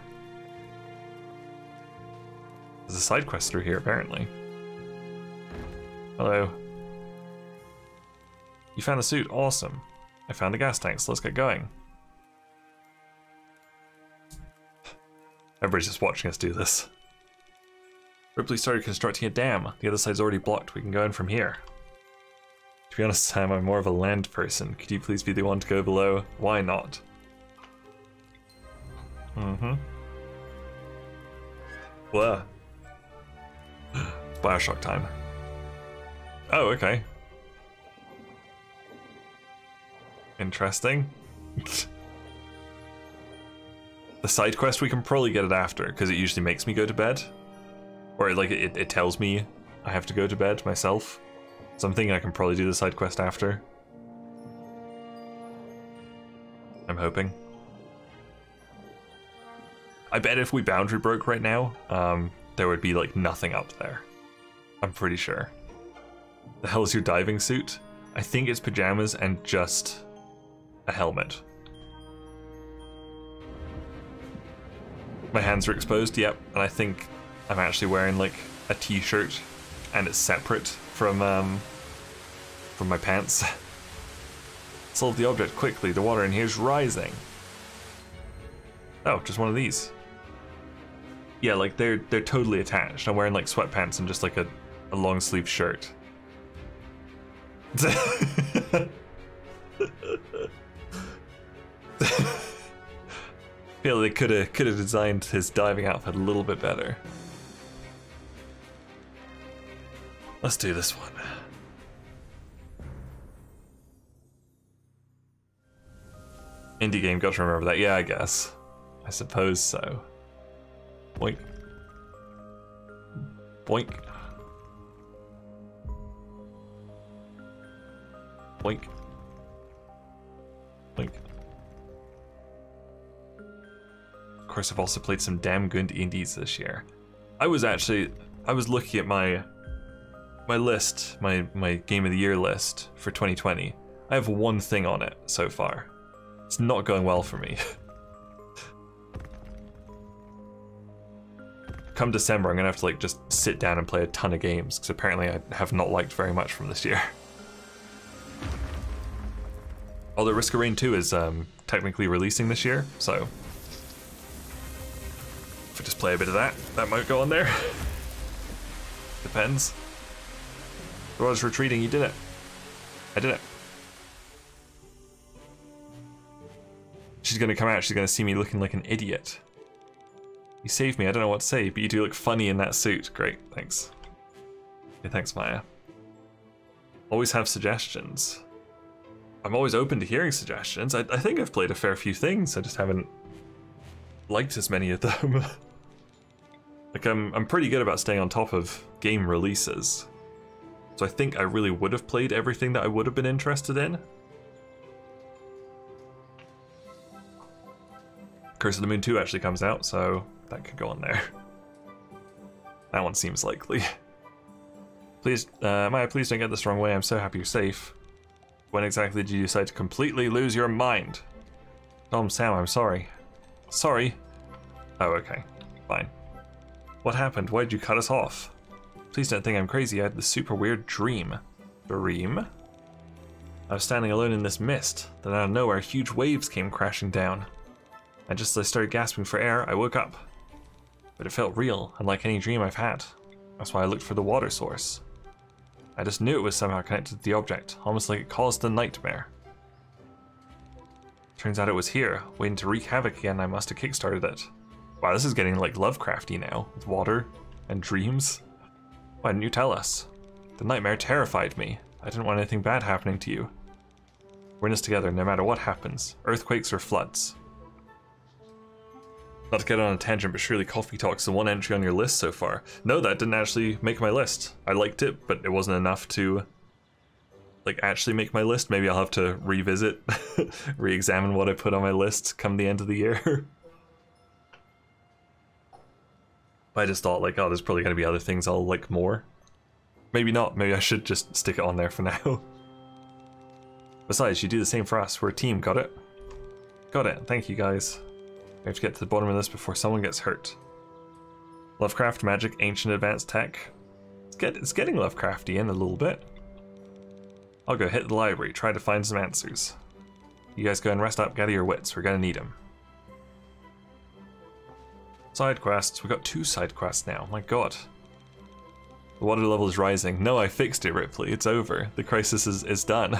There's a side quest through here, apparently. Hello. You found the suit. Awesome. I found the gas tanks. Let's get going. Everybody's just watching us do this. Ripley started constructing a dam. The other side's already blocked. We can go in from here. To be honest, Sam, I'm more of a land person. Could you please be the one to go below? Why not? Mm-hmm. Blah. Bioshock time. Oh, okay. Interesting. The side quest, we can probably get it after, because it usually makes me go to bed. Or like it tells me I have to go to bed myself. So I'm thinking I can probably do the side quest after. I'm hoping. I bet if we boundary broke right now, there would be like nothing up there. I'm pretty sure. The hell is your diving suit? I think it's pajamas and just a helmet. My hands are exposed, yep, and I think I'm actually wearing like a t-shirt and it's separate from my pants. Solve the object quickly, the water in here is rising. Oh, just one of these. Yeah, like they're totally attached. I'm wearing like sweatpants and just like a long sleeve shirt. Feel they could have designed his diving outfit a little bit better. Let's do this one. Indie game, got to remember that. Yeah, I guess. I suppose so. Boink. Boink. Boink. Boink. Of course, I've also played some damn good indies this year. I was looking at my list, my Game of the Year list for 2020. I have one thing on it so far. It's not going well for me. Come December, I'm gonna have to like just sit down and play a ton of games, because apparently I have not liked very much from this year. Although Risk of Rain 2 is technically releasing this year, so if I just play a bit of that, that might go on there. Depends. I was retreating, you did it. I did it. She's gonna come out, she's gonna see me looking like an idiot. You saved me, I don't know what to say, but you do look funny in that suit. Great, thanks. Yeah, thanks, Maya. Always have suggestions. I'm always open to hearing suggestions. I think I've played a fair few things, I just haven't liked as many of them. Like, I'm pretty good about staying on top of game releases. So I think I really would have played everything that I would have been interested in. Curse of the Moon 2 actually comes out, so that could go on there. That one seems likely. Please, Maya, please don't get this the wrong way. I'm so happy you're safe. When exactly did you decide to completely lose your mind? Tom, Sam, I'm sorry. Sorry? Oh, okay. Fine. What happened? Why did you cut us off? Please don't think I'm crazy, I had this super weird dream. Dream? I was standing alone in this mist, then out of nowhere huge waves came crashing down. And just as I started gasping for air, I woke up. But it felt real, unlike any dream I've had. That's why I looked for the water source. I just knew it was somehow connected to the object, almost like it caused the nightmare. Turns out it was here, waiting to wreak havoc again. I must have kickstarted it. Wow, this is getting like Lovecrafty now, with water and dreams. Why didn't you tell us? The nightmare terrified me. I didn't want anything bad happening to you. We're in this together no matter what happens, earthquakes or floods. Not to get on a tangent, but surely Coffee Talk's the one entry on your list so far. No, that didn't actually make my list. I liked it, but it wasn't enough to like actually make my list. Maybe I'll have to revisit, re-examine what I put on my list come the end of the year. But I just thought like, oh, there's probably gonna be other things I'll like more. Maybe not, maybe I should just stick it on there for now. Besides, you do the same for us, we're a team, got it? Got it, thank you guys. We have to get to the bottom of this before someone gets hurt. Lovecraft, magic, ancient, advanced tech. It's getting Lovecrafty in a little bit. I'll go hit the library, try to find some answers. You guys go and rest up, gather your wits, we're gonna need them. Side quests, we got 2 side quests now, my god. The water level is rising. No, I fixed it, Ripley, it's over. The crisis is done.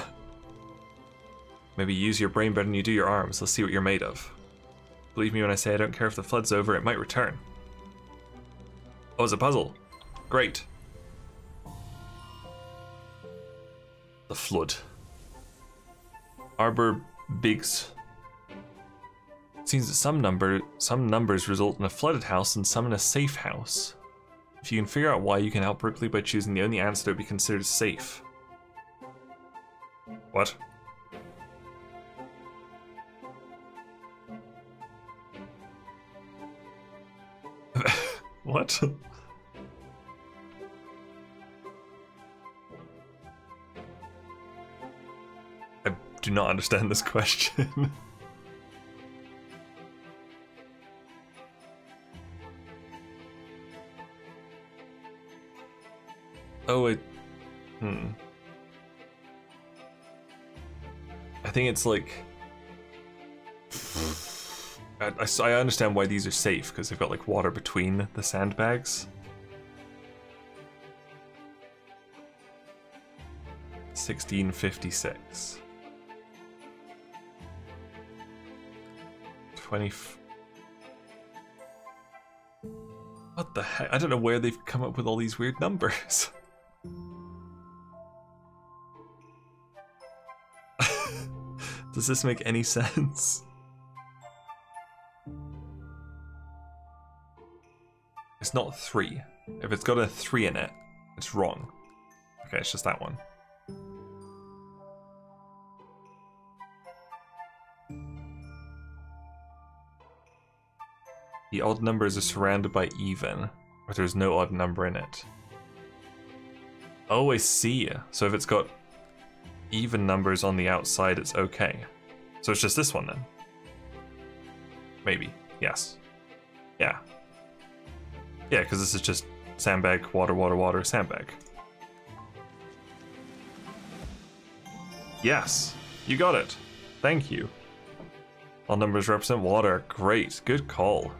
Maybe use your brain better than you do your arms, let's see what you're made of. Believe me when I say I don't care if the flood's over, it might return. Oh, it's a puzzle. Great. The flood. Arbor Biggs. It seems that some numbers result in a flooded house and some in a safe house. If you can figure out why, you can help Ripley by choosing the only answer that would be considered safe. What? What? I do not understand this question. Oh, I think it's like... I understand why these are safe, because they've got like water between the sandbags. 1656. 20... What the heck? I don't know where they've come up with all these weird numbers. Does this make any sense? It's not 3. If it's got a 3 in it, it's wrong. Okay, it's just that one. The odd numbers are surrounded by even, or there's no odd number in it. Oh, I see. So if it's got even numbers on the outside, it's okay. So it's just this one then? Maybe. Yes. Yeah. Yeah, because this is just sandbag, water, water, water, sandbag. Yes, you got it. Thank you. All numbers represent water. Great, good call.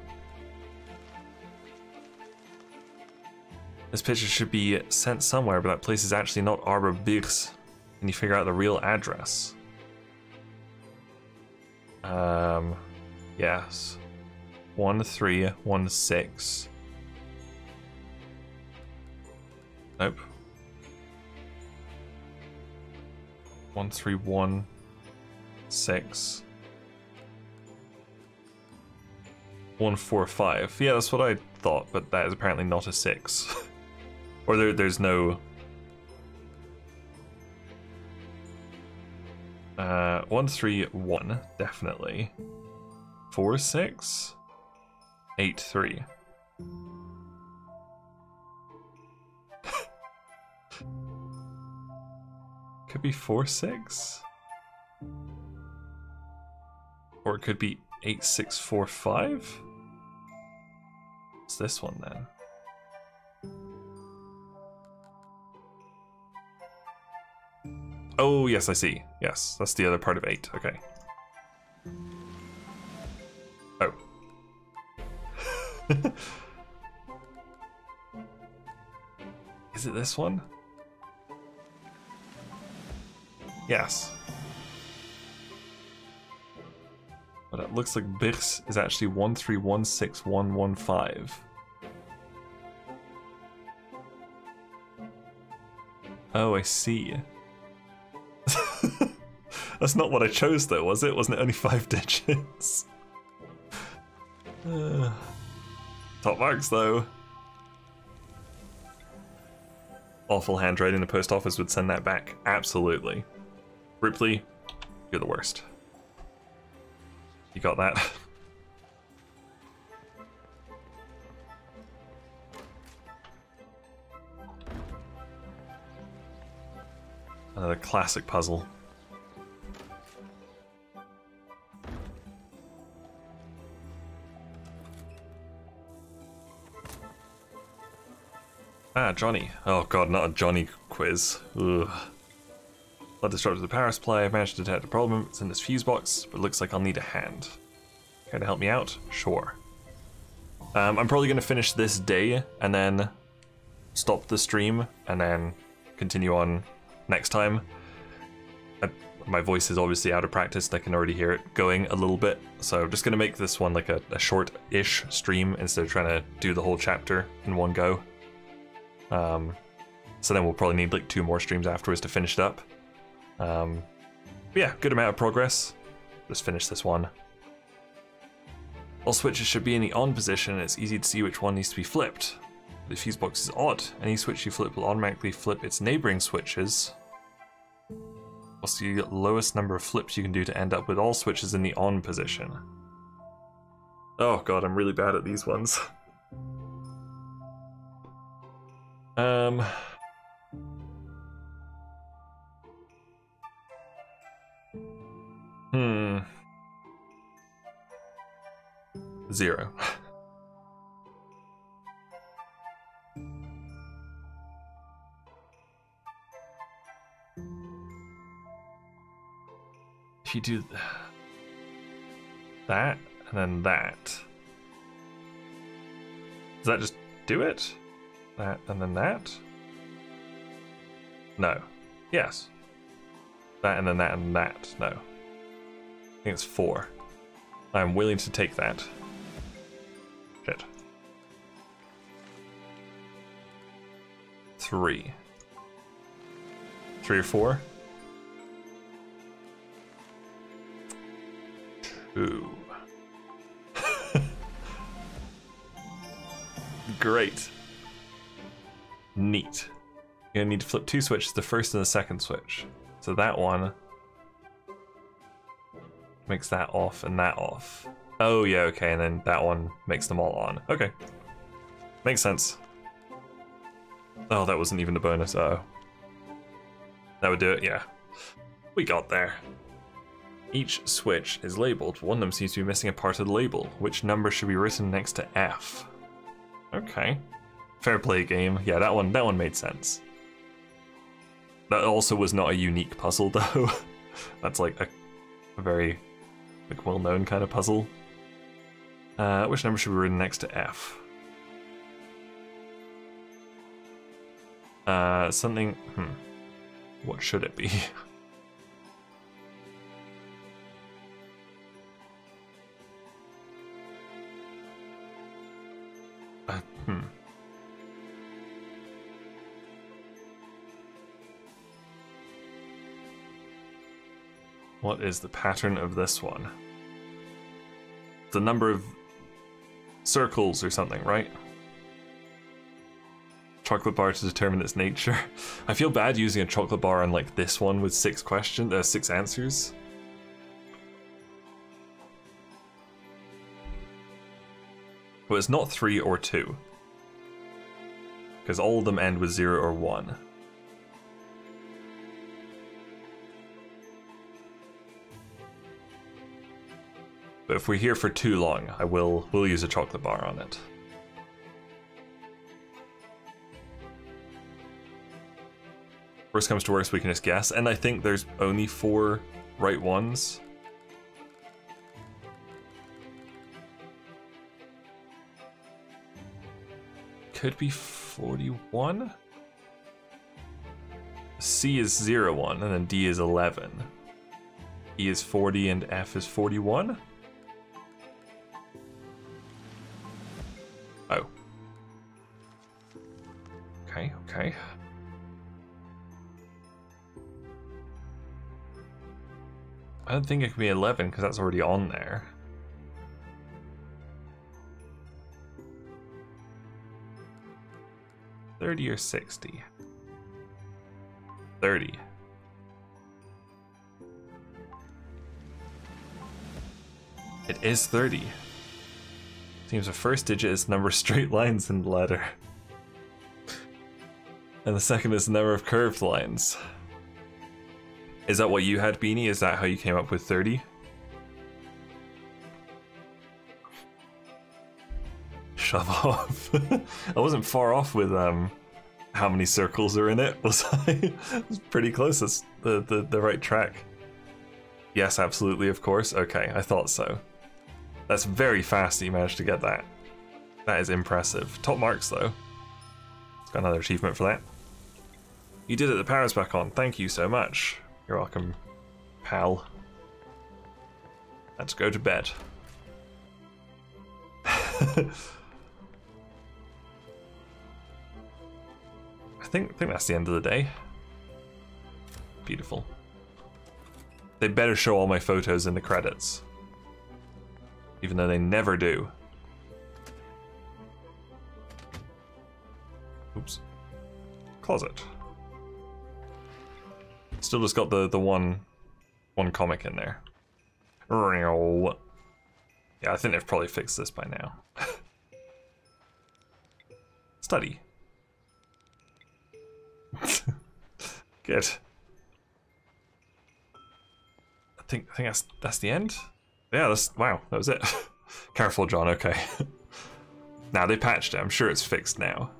This picture should be sent somewhere, but that place is actually not Arbor Biggs. Can you figure out the real address? Yes. 1316. Nope. 1316. 145. Yeah, that's what I thought, but that is apparently not a 6. Or there's no... 131, definitely. 46? 83. Could be 46? Or it could be 8645? What's this one then? Oh, yes, I see. Yes, that's the other part of 8. Okay. Oh. Is it this one? Yes. But it looks like Birs is actually 1316115. Oh, I see. That's not what I chose though, was it? Wasn't it only 5 digits? Top marks though. Awful handwriting, the post office would send that back. Absolutely. Ripley, you're the worst. You got that? Another classic puzzle. Ah, Johnny. Oh god, not a Johnny quiz. Ugh. Blood disrupted the power supply. I've managed to detect a problem. It's in this fuse box, but it looks like I'll need a hand. Care to help me out? Sure. I'm probably going to finish this day and then stop the stream and then continue on next time. My voice is obviously out of practice and I can already hear it going a little bit. So I'm just going to make this one like a short-ish stream instead of trying to do the whole chapter in one go. So then we'll probably need like 2 more streams afterwards to finish it up. But yeah, good amount of progress. Just finish this one. All switches should be in the on position, and it's easy to see which one needs to be flipped. The fuse box is odd. Any switch you flip will automatically flip its neighboring switches. What's the lowest number of flips you can do to end up with all switches in the on position? Oh god, I'm really bad at these ones. Zero. If you do that and then that, does that just do it? That and then that? No. Yes. That and then that and that. No. I think it's 4. I'm willing to take that. Shit. 3. 3 or 4? 2. Great. Neat. You're gonna need to flip 2 switches, the first and the second switch. So that one makes that off and that off. Oh yeah, okay, and then that one makes them all on. Okay. Makes sense. Oh, that wasn't even a bonus. Oh. That would do it, yeah. We got there. Each switch is labeled. One of them seems to be missing a part of the label. Which number should be written next to F? Okay. Fair play game. Yeah, that one made sense. That also was not a unique puzzle though. That's like a very like well-known kind of puzzle. Which number should be written next to F? Something. What should it be? What is the pattern of this one? The number of circles or something, right? Chocolate bar to determine its nature. I feel bad using a chocolate bar on like this one with 6 questions, 6 answers. But it's not 3 or 2. Because all of them end with 0 or 1. But if we're here for too long, we'll use a chocolate bar on it. Worst comes to worst, we can just guess. And I think there's only 4 right ones. Could be 41? C is 0, 1, and then D is 11. E is 40 and F is 41? Oh. Okay, okay. I don't think it can be 11 because that's already on there. $30 or $60? 30. It is 30. Seems the first digit is the number of straight lines in the letter. And the second is the number of curved lines. Is that what you had, Beanie? Is that how you came up with 30? Shove off. I wasn't far off with how many circles are in it, was I? It was pretty close. That's the right track. Yes, absolutely, of course. Okay, I thought so. That's very fast that you managed to get that. That is impressive. Top marks, though. Got another achievement for that. You did it, the power's back on. Thank you so much. You're welcome, pal. Let's go to bed. I think that's the end of the day. Beautiful. They better show all my photos in the credits. Even though they never do. Oops. Closet. Still just got the one comic in there. Yeah, I think they've probably fixed this by now. Study. Good. I think that's the end. Yeah, wow, that was it. Careful, John. Okay. Now they patched it. I'm sure it's fixed now.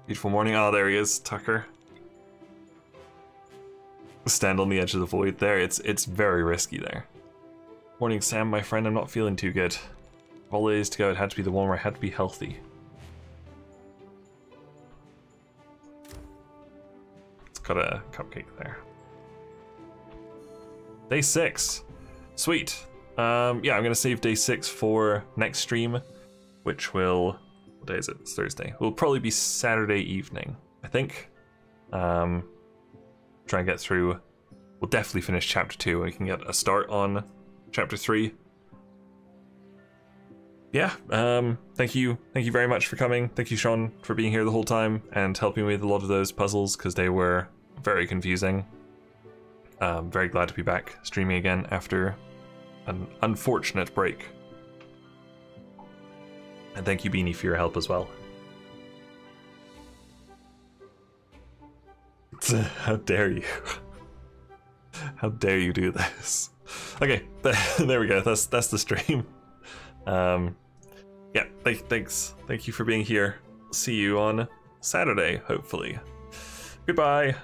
Beautiful morning. Oh, there he is, Tucker. Stand on the edge of the void there. It's very risky there. Morning, Sam, my friend. I'm not feeling too good. All days to go, it had to be the one where I had to be healthy. It's got a cupcake there. Day 6. Sweet. Yeah, I'm gonna save day 6 for next stream, which will... What day is it? It's Thursday. Will probably be Saturday evening, I think. Try and get through. We'll definitely finish chapter 2 and we can get a start on chapter 3. Yeah, thank you very much for coming. Thank you, Sean, for being here the whole time and helping me with a lot of those puzzles because they were very confusing. Very glad to be back streaming again after an unfortunate break. And thank you, Beanie, for your help as well. How dare you? How dare you do this? Okay, there we go. That's the stream. Yeah, thanks. Thank you for being here. See you on Saturday, hopefully. Goodbye.